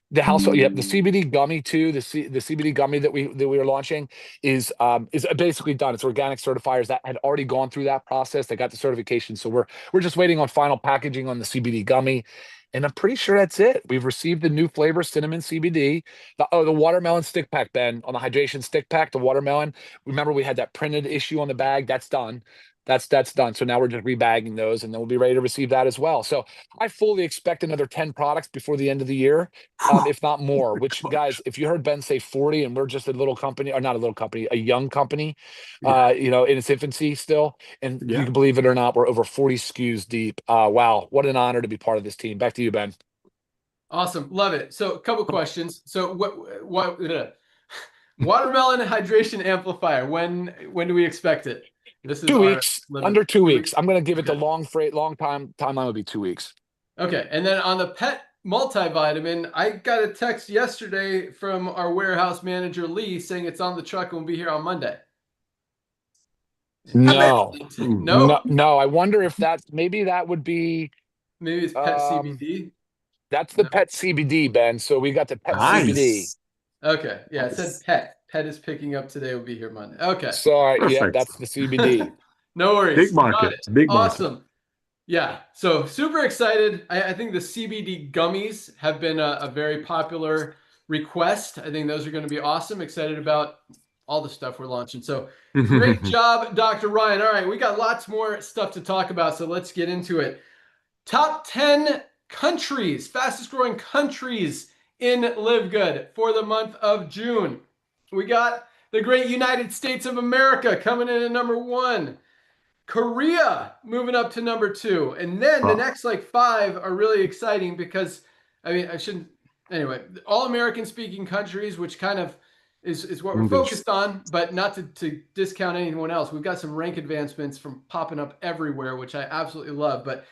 the household, yeah, the CBD gummy too. The CBD gummy that we are launching is basically done. It's organic certifiers that had already gone through that process. They got the certification, so we're just waiting on final packaging on the CBD gummy. And I'm pretty sure that's it. We've received the new flavor, cinnamon CBD. The watermelon stick pack, Ben, on the hydration stick pack, the watermelon. Remember, we had that printed issue on the bag. That's done. That's done. So now we're just rebagging those, and then we'll be ready to receive that as well. So I fully expect another 10 products before the end of the year, if not more. Which, guys, if you heard Ben say 40, and we're just a little company, or not a little company, a young company, in its infancy still, and you can believe it or not, we're over 40 SKUs deep. Wow, what an honor to be part of this team. Back to you, Ben. Awesome. Love it. So a couple questions. So what watermelon hydration amplifier, when do we expect it? This is 2 weeks, under 2 weeks. I'm going to give it the Okay. long timeline will be 2 weeks. Okay. And then on the pet multivitamin, I got a text yesterday from our warehouse manager, Lee, saying it's on the truck and will be here on Monday. No, No? no. I wonder if maybe that would be, Maybe it's pet CBD. that's the No. pet CBD, Ben. So we got the pet CBD. Nice. Okay. Yeah, it said pet. Pet is picking up today. Will be here Monday. Okay. Sorry, yeah, Perfect. that's the CBD. No worries. Big market. Got it. Big market. Awesome. Yeah. So super excited. I think the CBD gummies have been a very popular request. I think those are going to be awesome. Excited about all the stuff we're launching. So great job, Dr. Ryan. All right. We got lots more stuff to talk about. So let's get into it. Top 10 countries, fastest growing countries in Livegood for the month of June. We got the great United States of America coming in at number 1. Korea moving up to number 2. And then the next like 5 are really exciting because, I mean, I shouldn't, anyway, all American speaking countries, which kind of is what we're focused on, but not to discount anyone else. We've got some rank advancements from popping up everywhere, which I absolutely love. But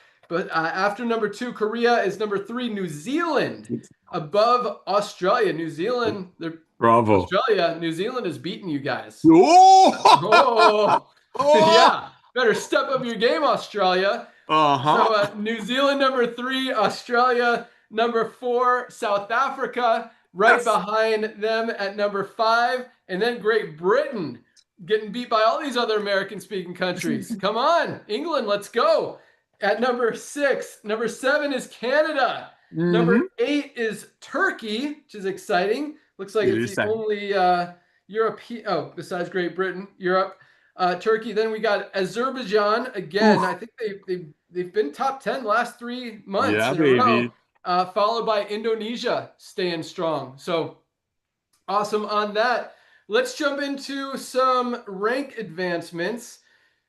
after number 2, Korea is number 3, New Zealand, above Australia. New Zealand, Bravo. Australia, New Zealand is beating you guys. Oh, Yeah. Better step up your game, Australia. Uh-huh. So New Zealand number 3, Australia number 4, South Africa right behind them at number 5, and then Great Britain getting beat by all these other American-speaking countries. Come on, England, let's go. At number 6, number 7 is Canada. Number 8 is Turkey, which is exciting. Looks like it's the only European, besides Great Britain, Europe. Turkey. Then we got Azerbaijan again. I think they've been top 10 last 3 months in a row. Followed by Indonesia staying strong. So awesome on that. Let's jump into some rank advancements.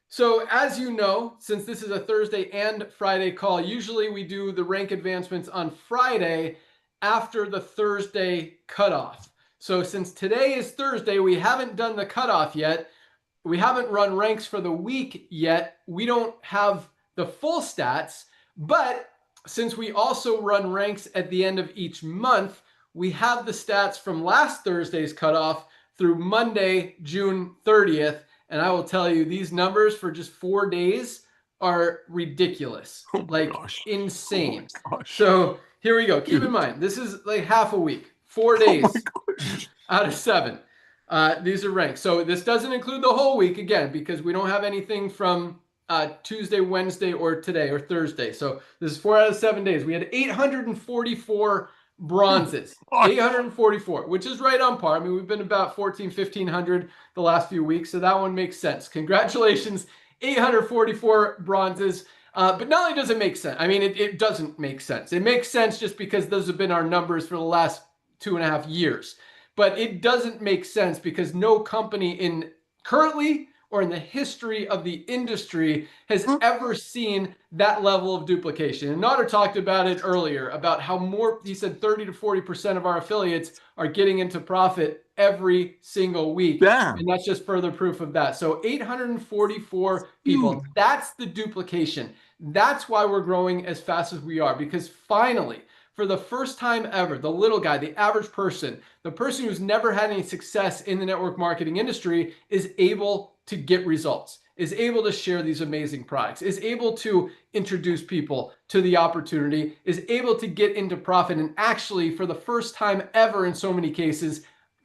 So as you know, since this is a Thursday and Friday call, usually we do the rank advancements on Friday after the Thursday cutoff. So since today is Thursday, we haven't done the cutoff yet. We haven't run ranks for the week yet. We don't have the full stats, but since we also run ranks at the end of each month, we have the stats from last Thursday's cutoff through Monday, June 30th. And I will tell you, these numbers for just 4 days are ridiculous, like insane. So here we go. Keep in mind, this is like half a week, 4 days out of 7. These are ranked. So this doesn't include the whole week again, because we don't have anything from Tuesday, Wednesday, or today or Thursday. So this is 4 out of 7 days. We had 844 bronzes, 844, which is right on par. I mean, we've been about 1,500 the last few weeks, so that one makes sense. Congratulations, 844 bronzes. But not only does it make sense, I mean, it doesn't make sense. It makes sense just because those have been our numbers for the last 2.5 years. But it doesn't make sense because no company in currently or in the history of the industry has ever seen that level of duplication. And Nader talked about it earlier, about how more, he said 30 to 40% of our affiliates are getting into profit every single week. Damn. And that's just further proof of that. So 844 people, that's the duplication. That's why we're growing as fast as we are, because finally, for the first time ever, the little guy, the average person, the person who's never had any success in the network marketing industry is able to get results, is able to share these amazing products, is able to introduce people to the opportunity, is able to get into profit, and actually, for the first time ever in so many cases,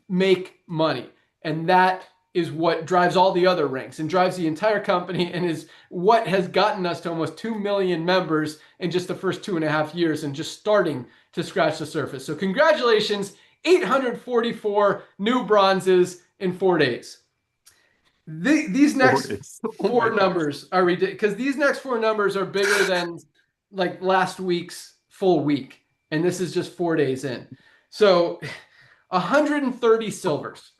make money. And that is what drives all the other ranks and drives the entire company, and is what has gotten us to almost 2 million members in just the first 2.5 years, and just starting to scratch the surface. So congratulations, 844 new bronzes in 4 days. These next 4 numbers are ridiculous, because these next 4 numbers are bigger than like last week's full week. And this is just 4 days in. So 130 silvers.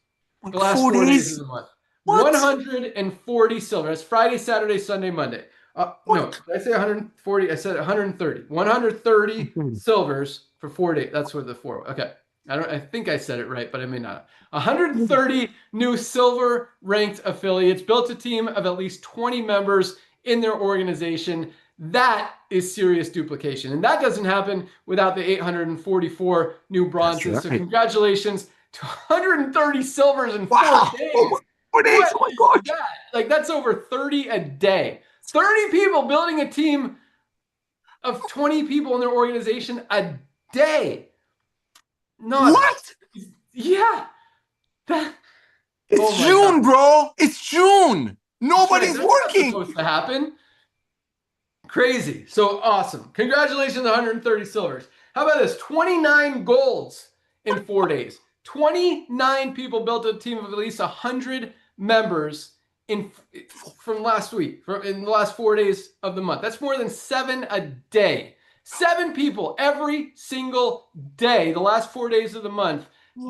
The last 4 days of the month. What? 140 silver. That's Friday, Saturday, Sunday, Monday. No, did I say 140? I said 130. 130 silvers for 4 days. That's what the 4. Okay. I think I said it right, but I may not. 130 new silver ranked affiliates, built a team of at least 20 members in their organization. That is serious duplication. And that doesn't happen without the 844 new bronzes. Right. So congratulations to 130 silvers in 4 days. 4 days. Oh my God. That? Like, that's over 30 a day. 30 people building a team of 20 people in their organization a day. Not what? Yeah. It's June, bro. It's June. Nobody's working. That's supposed to happen. Crazy. So awesome. Congratulations, 130 silvers. How about this? 29 golds in 4 days. 29 people built a team of at least 100 members from last week, in the last 4 days of the month. That's more than 7 a day. 7 people every single day, the last 4 days of the month,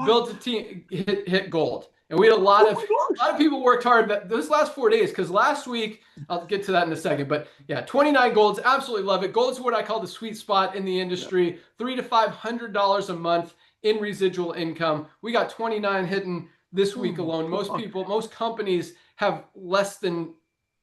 built a team, hit gold. And we had a lot of people worked hard those last 4 days, because last week, I'll get to that in a second, but yeah, 29 golds, absolutely love it. Gold is what I call the sweet spot in the industry, $300 to $500 a month in residual income. We got 29 hitting this week alone. Most companies have less than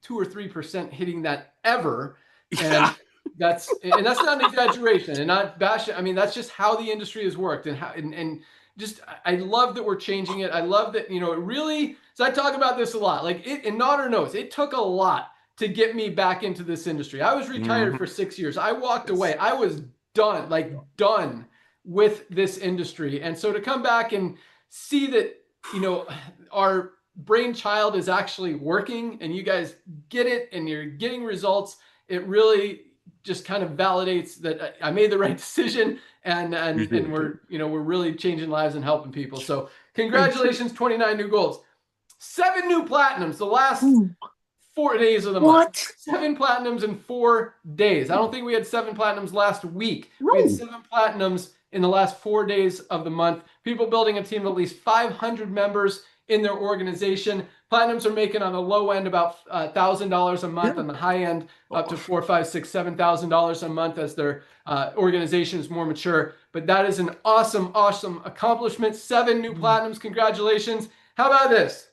2 or 3% hitting that ever. And that's not an exaggeration and not bashing. I mean, that's just how the industry has worked, and just, I love that we're changing it. I love that, it really, so I talk about this a lot, like and Nader knows, it took a lot to get me back into this industry. I was retired for 6 years. I walked away. I was done with this industry. And so to come back and see that, our brainchild is actually working and you guys get it and you're getting results, it really just kind of validates that I made the right decision, and we're really changing lives and helping people. So congratulations, 29 new golds, 7 new platinums the last 4 days of the month. 7 platinums in 4 days. I don't think we had 7 platinums last week. We had 7 platinums in the last 4 days of the month. People building a team of at least 500 members in their organization, Platinums are making on the low end about $1,000 a month, Yeah. on the high end up to $4,000, $5,000, $6,000, $7,000 a month as their organization is more mature. But that is an awesome, awesome accomplishment. 7 new platinums. Congratulations. How about this?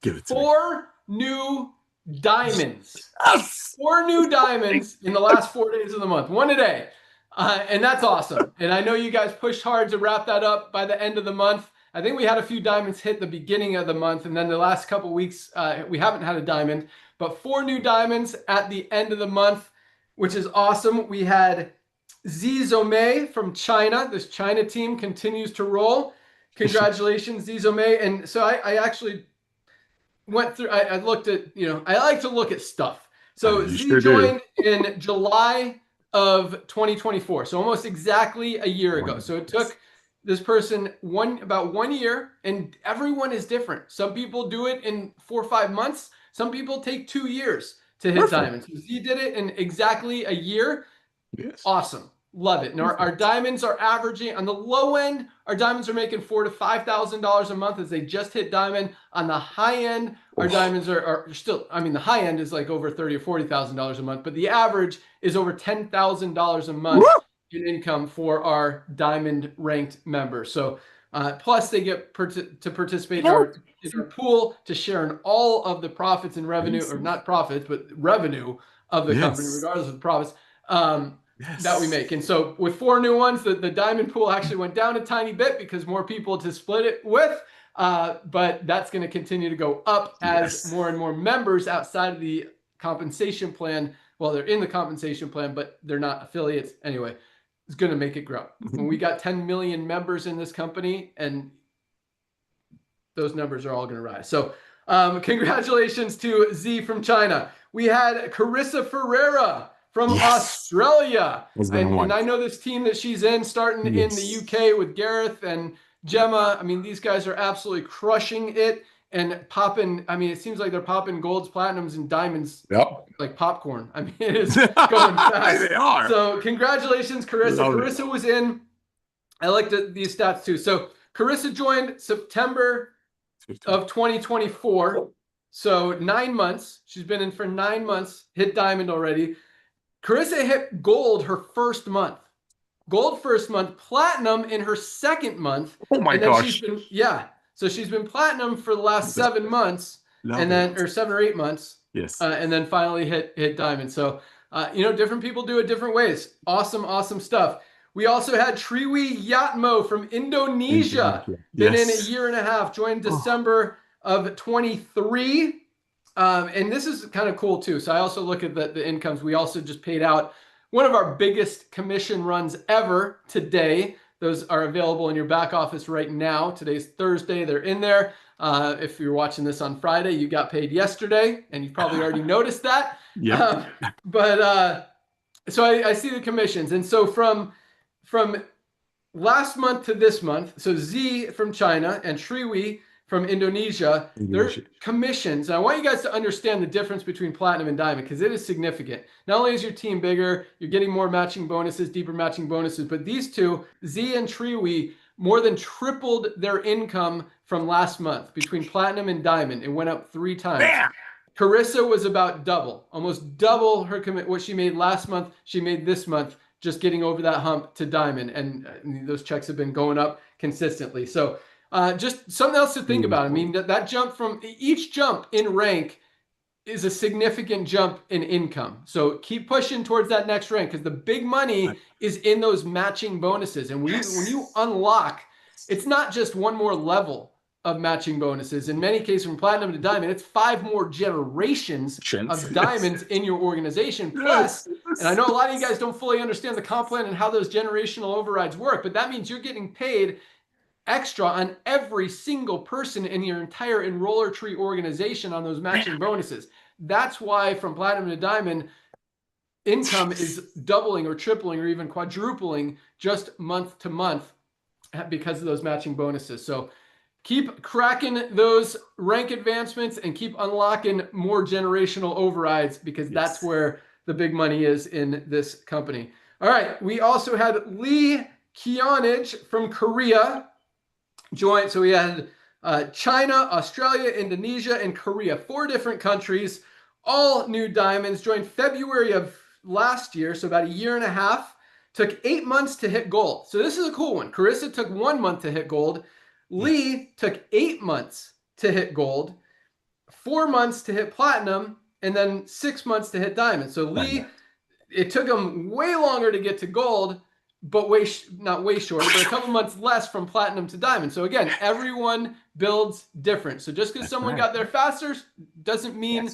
Give it to me. 4 new diamonds. Yes! 4 new diamonds in the last 4 days of the month, one a day. And that's awesome. And I know you guys pushed hard to wrap that up by the end of the month. I think we had a few diamonds hit the beginning of the month, and then the last couple weeks we haven't had a diamond. But 4 new diamonds at the end of the month, which is awesome. We had Zizome from China. This China team continues to roll. Congratulations, Zizome. And so I actually went through, I looked at, I like to look at stuff. So You Z sure joined in July of 2024. So almost exactly a year ago. So it took this person about 1 year, and everyone is different. Some people do it in 4 or 5 months. Some people take 2 years to hit diamonds. So Z did it in exactly a year. Yes. Awesome. Love it. And our diamonds are averaging on the low end. Our diamonds are making $4,000 to $5,000 a month as they just hit diamond. On the high end, our diamonds are still. I mean, the high end is like over $30,000 or $40,000 a month, but the average is over $10,000 a month in income for our diamond ranked members. So, plus they get to participate in our pool to share in all of the profits and revenue, or not profits, but revenue of the company, regardless of the profits. That we make. And so with 4 new ones, the diamond pool actually went down a tiny bit because more people to split it with, but that's going to continue to go up as more and more members outside of the compensation plan, well, they're in the compensation plan, but they're not affiliates anyway, it's going to make it grow. When we got 10 million members in this company, and those numbers are all going to rise. So congratulations to Z from China. We had Carissa Ferreira from Australia. And I know this team that she's in, starting in the UK with Gareth and Gemma. I mean, these guys are absolutely crushing it and popping. I mean, it seems like they're popping golds, platinums, and diamonds like popcorn. I mean, it is going fast. They are. So congratulations, Carissa. Carissa was in. I looked at these stats too. So Carissa joined September of 2024. So 9 months. She's been in for 9 months, hit diamond already. Carissa hit gold her first month. Gold first month, platinum in her second month. Oh my gosh. So she's been platinum for the last 7 months, or 7 or 8 months. Yes. And then finally hit diamond. So, different people do it different ways. Awesome, awesome stuff. We also had Triwi Yatmo from Indonesia. Been in a year and a half, joined December of 23. And this is kind of cool too. So I also look at the incomes. We also just paid out one of our biggest commission runs ever today. Those are available in your back office right now. Today's Thursday. They're in there. If you're watching this on Friday, you got paid yesterday, and you've probably already noticed that. So I see the commissions. And so from last month to this month, so Z from China and Triwi from Indonesia, their commissions. And I want you guys to understand the difference between platinum and diamond, because it is significant. Not only is your team bigger, you're getting more matching bonuses, deeper matching bonuses, but these two, Z and Triwi, more than tripled their income from last month between platinum and diamond. It went up 3 times. Bam! Carissa was about double, almost double her what she made last month. She made this month, just getting over that hump to diamond. And those checks have been going up consistently. So just something else to think about. I mean, that jump from each jump in rank is a significant jump in income. So keep pushing towards that next rank, because the big money is in those matching bonuses. And when you unlock, it's not just one more level of matching bonuses. In many cases, from platinum to diamond, it's 5 more generations of diamonds in your organization. Plus, and I know a lot of you guys don't fully understand the comp plan and how those generational overrides work, but that means you're getting paid extra on every single person in your entire enroller tree organization on those matching bonuses. That's why from platinum to diamond, income is doubling or tripling or even quadrupling just month to month because of those matching bonuses. So keep cracking those rank advancements and keep unlocking more generational overrides, because that's where the big money is in this company. All right. We also had Lee Kionage from Korea join. So we had China, Australia, Indonesia, and Korea. 4 different countries, all new diamonds. Joined February of last year, so about a year and a half. Took 8 months to hit gold. So this is a cool one. Carissa took 1 month to hit gold. Lee took 8 months to hit gold, 4 months to hit platinum, and then 6 months to hit diamond. So Lee, it took him way longer to get to gold, but not way shorter, but a couple months less from platinum to diamond. So again, everyone builds different. So just because someone got there faster doesn't mean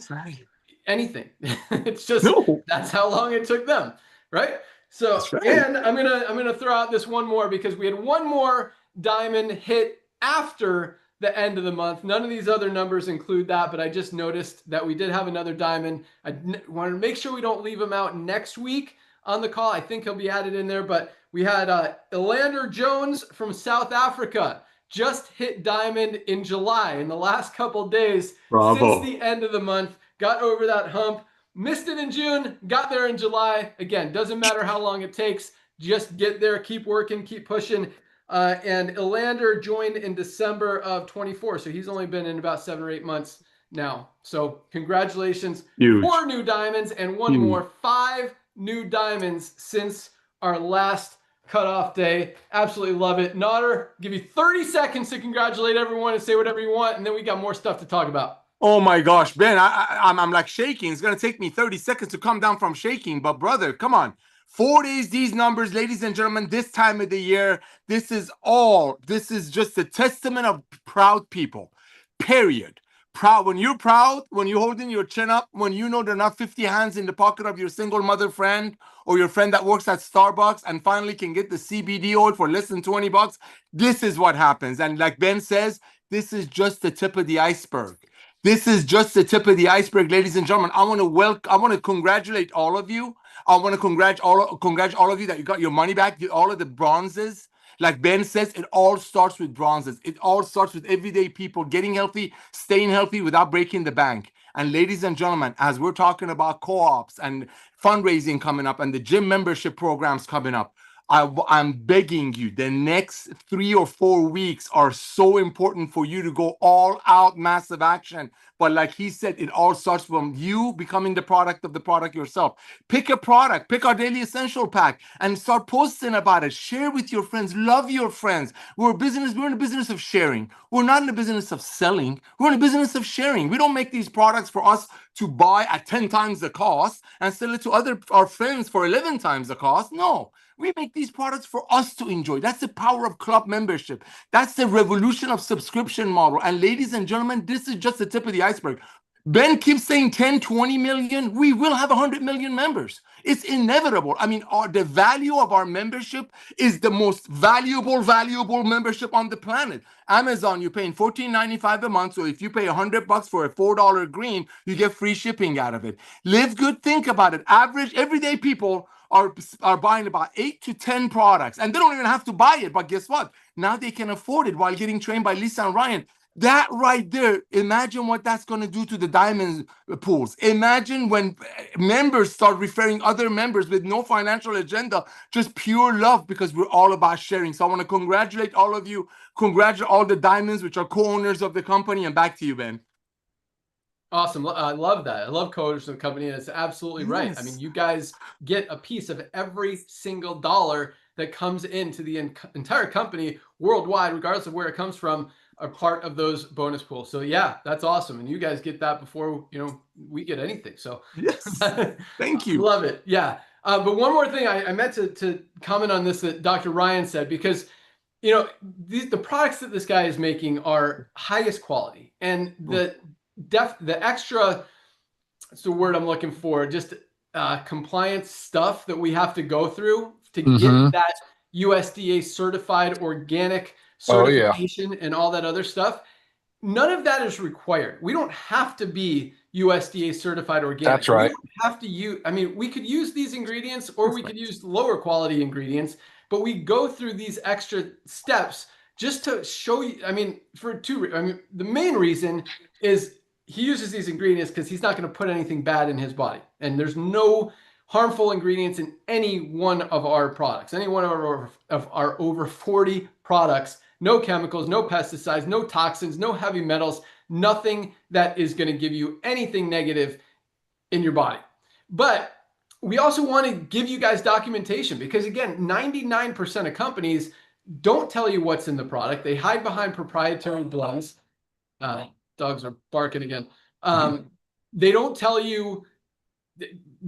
anything. It's just that's how long it took them, right? So and I'm gonna throw out this one more because we had one more diamond hit after the end of the month. None of these other numbers include that, but I just noticed that we did have another diamond. I wanted to make sure we don't leave him out next week on the call. I think he'll be added in there, but we had Elander Jones from South Africa just hit diamond in July. In the last couple days since the end of the month, got over that hump. Missed it in June, got there in July. Again, doesn't matter how long it takes. Just get there, keep working, keep pushing. And Elander joined in December of 24. So he's only been in about 7 or 8 months now. So congratulations. Huge. 4 new diamonds and one more. 5 new diamonds since our last cutoff day. Absolutely love it. Nodder, give you 30 seconds to congratulate everyone and say whatever you want. And then we got more stuff to talk about. Oh my gosh, Ben, I'm like shaking. It's going to take me 30 seconds to come down from shaking. But brother, come on. 4 days, these numbers, ladies and gentlemen, this time of the year, this is just a testament of proud people, period. Proud. When you're proud, when you're holding your chin up, when you know there are not 50 hands in the pocket of your single mother friend or your friend that works at Starbucks and finally can get the CBD oil for less than 20 bucks, this is what happens. And like Ben says, this is just the tip of the iceberg. This is just the tip of the iceberg, ladies and gentlemen. I want to congratulate all of you. I want to congratulate all of you that you got your money back, all of the bronzes. Like Ben says, it all starts with bronzes. It all starts with everyday people getting healthy, staying healthy without breaking the bank. And ladies and gentlemen, as we're talking about co-ops and fundraising coming up and the gym membership programs coming up, I'm begging you, the next 3 or 4 weeks are so important for you to go all out massive action. But like he said, it all starts from you becoming the product of the product yourself. Pick a product, pick our daily essential pack and start posting about it. Share with your friends, love your friends. We're in the business of sharing. We're not in the business of selling. We're in the business of sharing. We don't make these products for us to buy at 10 times the cost and sell it to our friends for 11 times the cost. No. We make these products for us to enjoy. That's the power of club membership. That's the revolution of subscription model. And ladies and gentlemen, this is just the tip of the iceberg. Ben keeps saying 10, 20 million. We will have 100 million members. It's inevitable. I mean, the value of our membership is the most valuable membership on the planet. Amazon, you're paying $14.95 a month. So if you pay $100 for a $4 green, you get free shipping out of it. Livegood, think about it. Average, everyday people are buying about 8 to 10 products, and they don't even have to buy it. But guess what? Now they can afford it while getting trained by Lisa and Ryan. That right there, imagine what that's going to do to the diamond pools. Imagine when members start referring other members with no financial agenda, just pure love, because we're all about sharing. So I want to congratulate all of you, congratulate all the diamonds, which are co-owners of the company, and back to you, Ben. Awesome. I love that. I love co-owners of the company, and it's absolutely right. I mean, you guys get a piece of every single dollar that comes into the entire company worldwide, regardless of where it comes from, are part of those bonus pools. So yeah, that's awesome. And you guys get that before, we get anything. So yes, thank you. Love it. Yeah. But one more thing I meant to comment on this that Dr. Ryan said, because the products that this guy is making are highest quality, and the extra, it's the word I'm looking for, just compliance stuff that we have to go through to get that USDA certified organic certification and all that other stuff. None of that is required. We don't have to be USDA certified organic. That's right. We don't have to use, we could use these ingredients, or we could use lower quality ingredients, but we go through these extra steps just to show you, the main reason is he uses these ingredients because he's not going to put anything bad in his body. And there's no harmful ingredients in any one of our products. Any one of our over 40 products no chemicals, no pesticides, no toxins, no heavy metals, nothing that is going to give you anything negative in your body. But we also want to give you guys documentation because, again, 99% of companies don't tell you what's in the product. They hide behind proprietary blends. Dogs are barking again. They don't tell you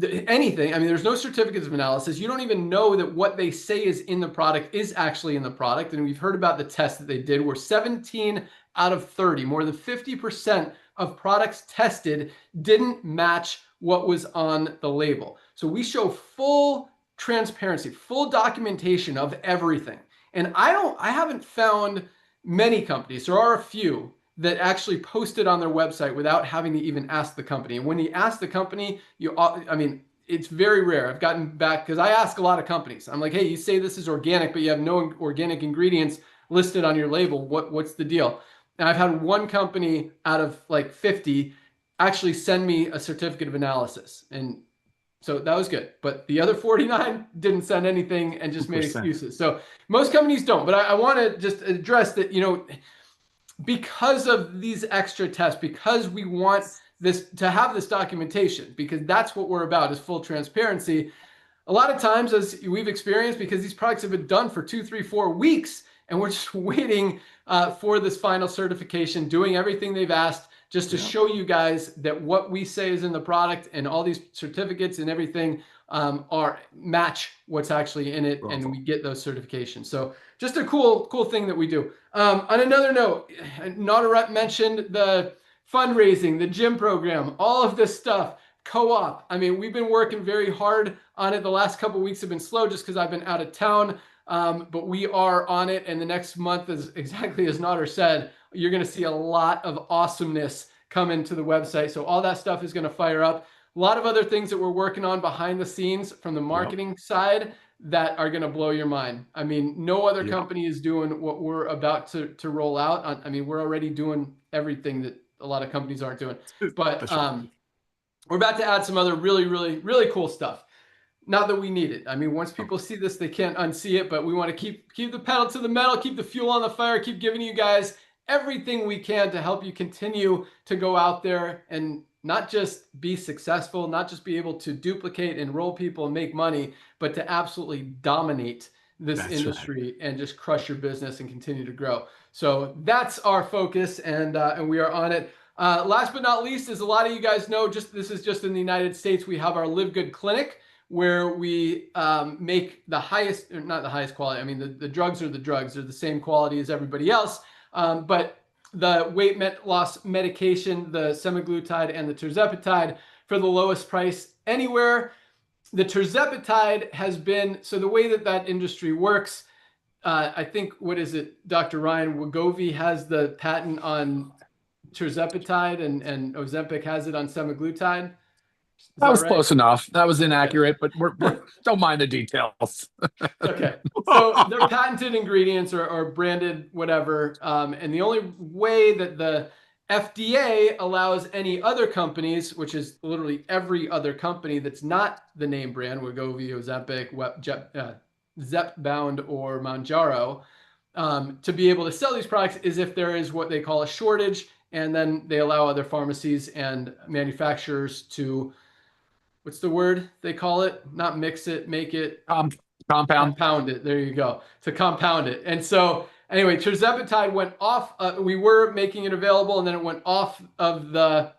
anything. I mean, there's no certificates of analysis. You don't even know that what they say is in the product is actually in the product. And we've heard about the test that they did where 17 out of 30, more than 50% of products tested didn't match what was on the label. So we show full transparency, full documentation of everything. And I haven't found many companies, there are a few that actually posted on their website without having to even ask the company. And when you ask the company, I mean, it's very rare. I've gotten back because I ask a lot of companies. I'm like, hey, you say this is organic, but you have no organic ingredients listed on your label. What's the deal? And I've had one company out of like 50 actually send me a certificate of analysis. And so that was good. But the other 49 didn't send anything and just made excuses. So most companies don't. But I want to just address that, you know, because of these extra tests, because we want this to have this documentation, because that's what we're about, is full transparency. A lot of times, as we've experienced, because these products have been done for 2, 3, 4 weeks, and we're just waiting for this final certification, doing everything they've asked, just to show you guys that what we say is in the product and all these certificates and everything are match what's actually in it, and we get those certifications. So just a cool thing that we do. On another note, Nautaret mentioned the fundraising, the gym program, all of this stuff, co-op. I mean, we've been working very hard on it. The last couple of weeks have been slow just because I've been out of town, but we are on it. And the next month, is exactly as Nauter said, you're going to see a lot of awesomeness come into the website. So all that stuff is going to fire up. A lot of other things that we're working on behind the scenes from the marketing side that are going to blow your mind. I mean, no other company is doing what we're about to roll out. I mean, we're already doing everything that a lot of companies aren't doing. But we're about to add some other really cool stuff. Not that we need it. I mean, once people see this, they can't unsee it, but we want to keep the pedal to the metal, keep the fuel on the fire, keep giving you guys everything we can to help you continue to go out there and not just be successful, not just be able to duplicate, enroll people and make money, but to absolutely dominate this industry and just crush your business and continue to grow. So that's our focus, and we are on it. Last but not least, as a lot of you guys know, this is just in the United States, we have our Livegood clinic where we make the highest, or not the highest quality. I mean, the drugs are the drugs. They're the same quality as everybody else. But the weight loss medication, the semaglutide and the tirzepatide, for the lowest price anywhere. The tirzepatide has been, so the way that industry works, I think, what is it, Dr. Ryan Wegovy has the patent on tirzepatide and Ozempic has it on semaglutide. That was close enough. That was inaccurate, but we're don't mind the details. Okay. So they're patented ingredients or branded whatever. And the only way that the FDA allows any other companies, which is literally every other company that's not the name brand, Wegovy, Ozempic, Zepbound, or Mounjaro, to be able to sell these products is if there is what they call a shortage, and then they allow other pharmacies and manufacturers to, what's the word they call it? Not mix it, make it. Compound it. There you go. To compound it. And so anyway, tirzepatide went off. We were making it available, and then it went off of the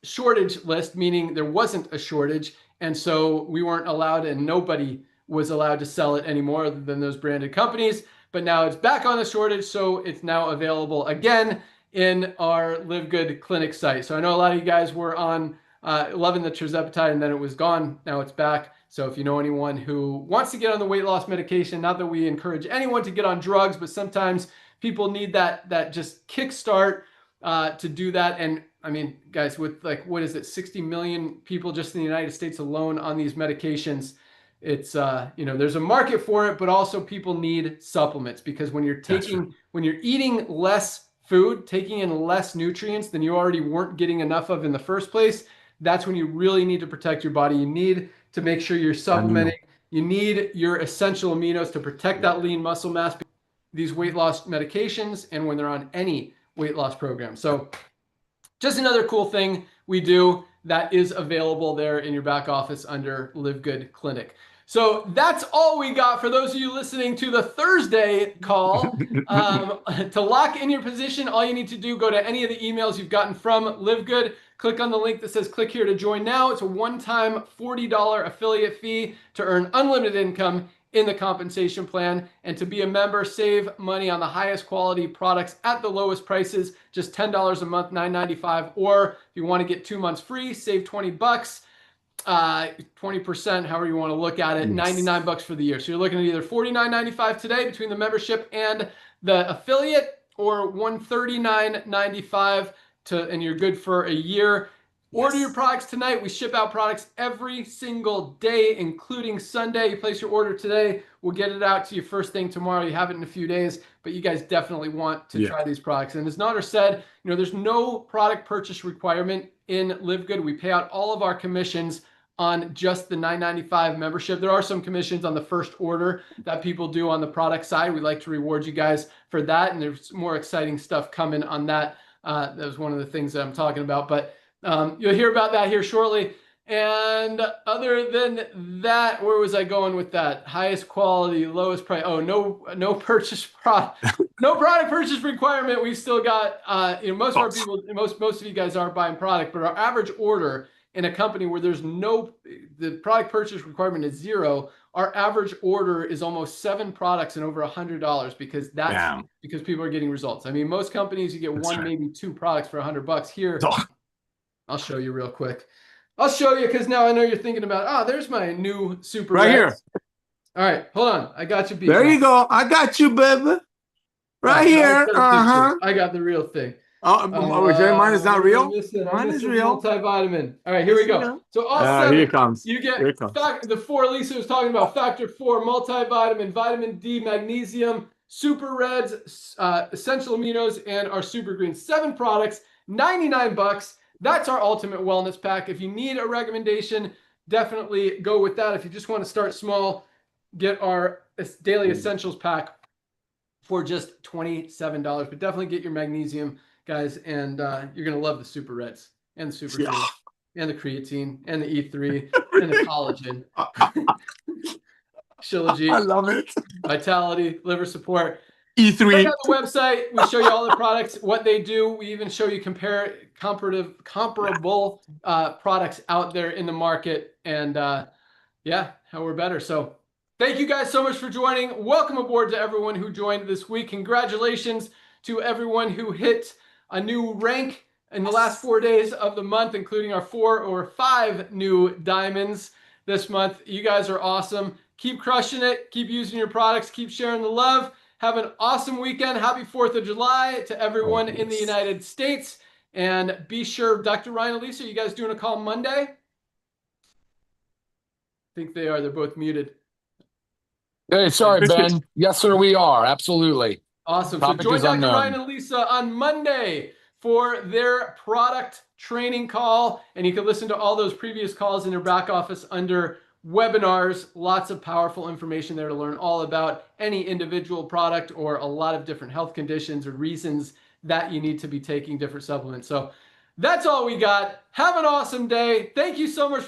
shortage list, meaning there wasn't a shortage. And so we weren't allowed, and nobody was allowed to sell it anymore other than those branded companies. But now it's back on the shortage, so it's now available again in our Livegood clinic site. So I know a lot of you guys were on loving the tirzepatide, and then it was gone. Now it's back. So if you know anyone who wants to get on the weight loss medication, not that we encourage anyone to get on drugs, but sometimes people need that just kickstart to do that. And I mean, guys, with like, what is it, 60 million people just in the United States alone on these medications, it's there's a market for it, but also people need supplements, because when you're eating less food, taking in less nutrients than you already weren't getting enough of in the first place, that's when you really need to protect your body. You need to make sure you're supplementing. You need your essential aminos to protect that lean muscle mass, these weight loss medications and when they're on any weight loss program. So just another cool thing we do that is available there in your back office under Livegood Clinic. So that's all we got for those of you listening to the Thursday call. To lock in your position, all you need to do, go to any of the emails you've gotten from Livegood, click on the link that says click here to join now. It's a one-time $40 affiliate fee to earn unlimited income in the compensation plan, and to be a member, save money on the highest quality products at the lowest prices, just $10 a month, $9.95. Or if you want to get 2 months free, save 20 bucks. 20%, however you want to look at it, 99 bucks for the year. So you're looking at either $49.95 today between the membership and the affiliate, or $139.95 and you're good for a year. Order your products tonight. We ship out products every single day, including Sunday. You place your order today, we'll get it out to you first thing tomorrow. You have it in a few days, but you guys definitely want to try these products. And as Nader said, there's no product purchase requirement in Livegood. We pay out all of our commissions on just the $9.95 membership. There are some commissions on the first order that people do on the product side. We'd like to reward you guys for that, and there's more exciting stuff coming on that. That was one of the things that I'm talking about, but you'll hear about that here shortly. And other than that, where was I going with that? Highest quality, lowest price. Oh, no purchase product, no product purchase requirement. We've still got, most of our people, most of you guys aren't buying product, but our average order in a company where there's the product purchase requirement is zero, our average order is almost 7 products and over $100, because because people are getting results. I mean, most companies you get one, maybe 2 products for $100. Here, I'll show you real quick. I'll show you, because now I know you're thinking about, there's my new Super right Reds. here. All right, hold on. I got you beat. There you go. I got you, baby. Right here. I got the real thing. Mine is not real. Mine is real. Multivitamin. All right, here we go. So all 7. Here it comes. You get the 4 Lisa was talking about: Factor 4, multivitamin, vitamin D, magnesium, Super Reds, essential aminos, and our Super Greens. 7 products, 99 bucks. That's our ultimate wellness pack. If you need a recommendation, definitely go with that. If you just want to start small, get our daily essentials pack for just $27. But definitely get your magnesium, guys, and you're going to love the Super Reds and the Super Greens and the creatine and the E3 and the collagen. Shilajit. I love it. Vitality, liver support. E3. Check out the website. We show you all the products, what they do. We even show you comparable products out there in the market, and how we're better. So thank you guys so much for joining. Welcome aboard to everyone who joined this week. Congratulations to everyone who hit a new rank in the last 4 days of the month, including our 4 or 5 new diamonds this month. You guys are awesome. Keep crushing it. Keep using your products. Keep sharing the love. Have an awesome weekend. Happy 4th of July to everyone in the United States. And be sure, Dr. Ryan and Lisa, are you guys doing a call Monday? I think they are. They're both muted. Hey, sorry, Ben. Yes, sir, we are. Absolutely. Awesome. Topic So join is Dr. unknown. Ryan and Lisa on Monday for their product training call. And you can listen to all those previous calls in their back office under webinars. Lots of powerful information there to learn all about any individual product or a lot of different health conditions or reasons that you need to be taking different supplements. So that's all we got. Have an awesome day. Thank you so much for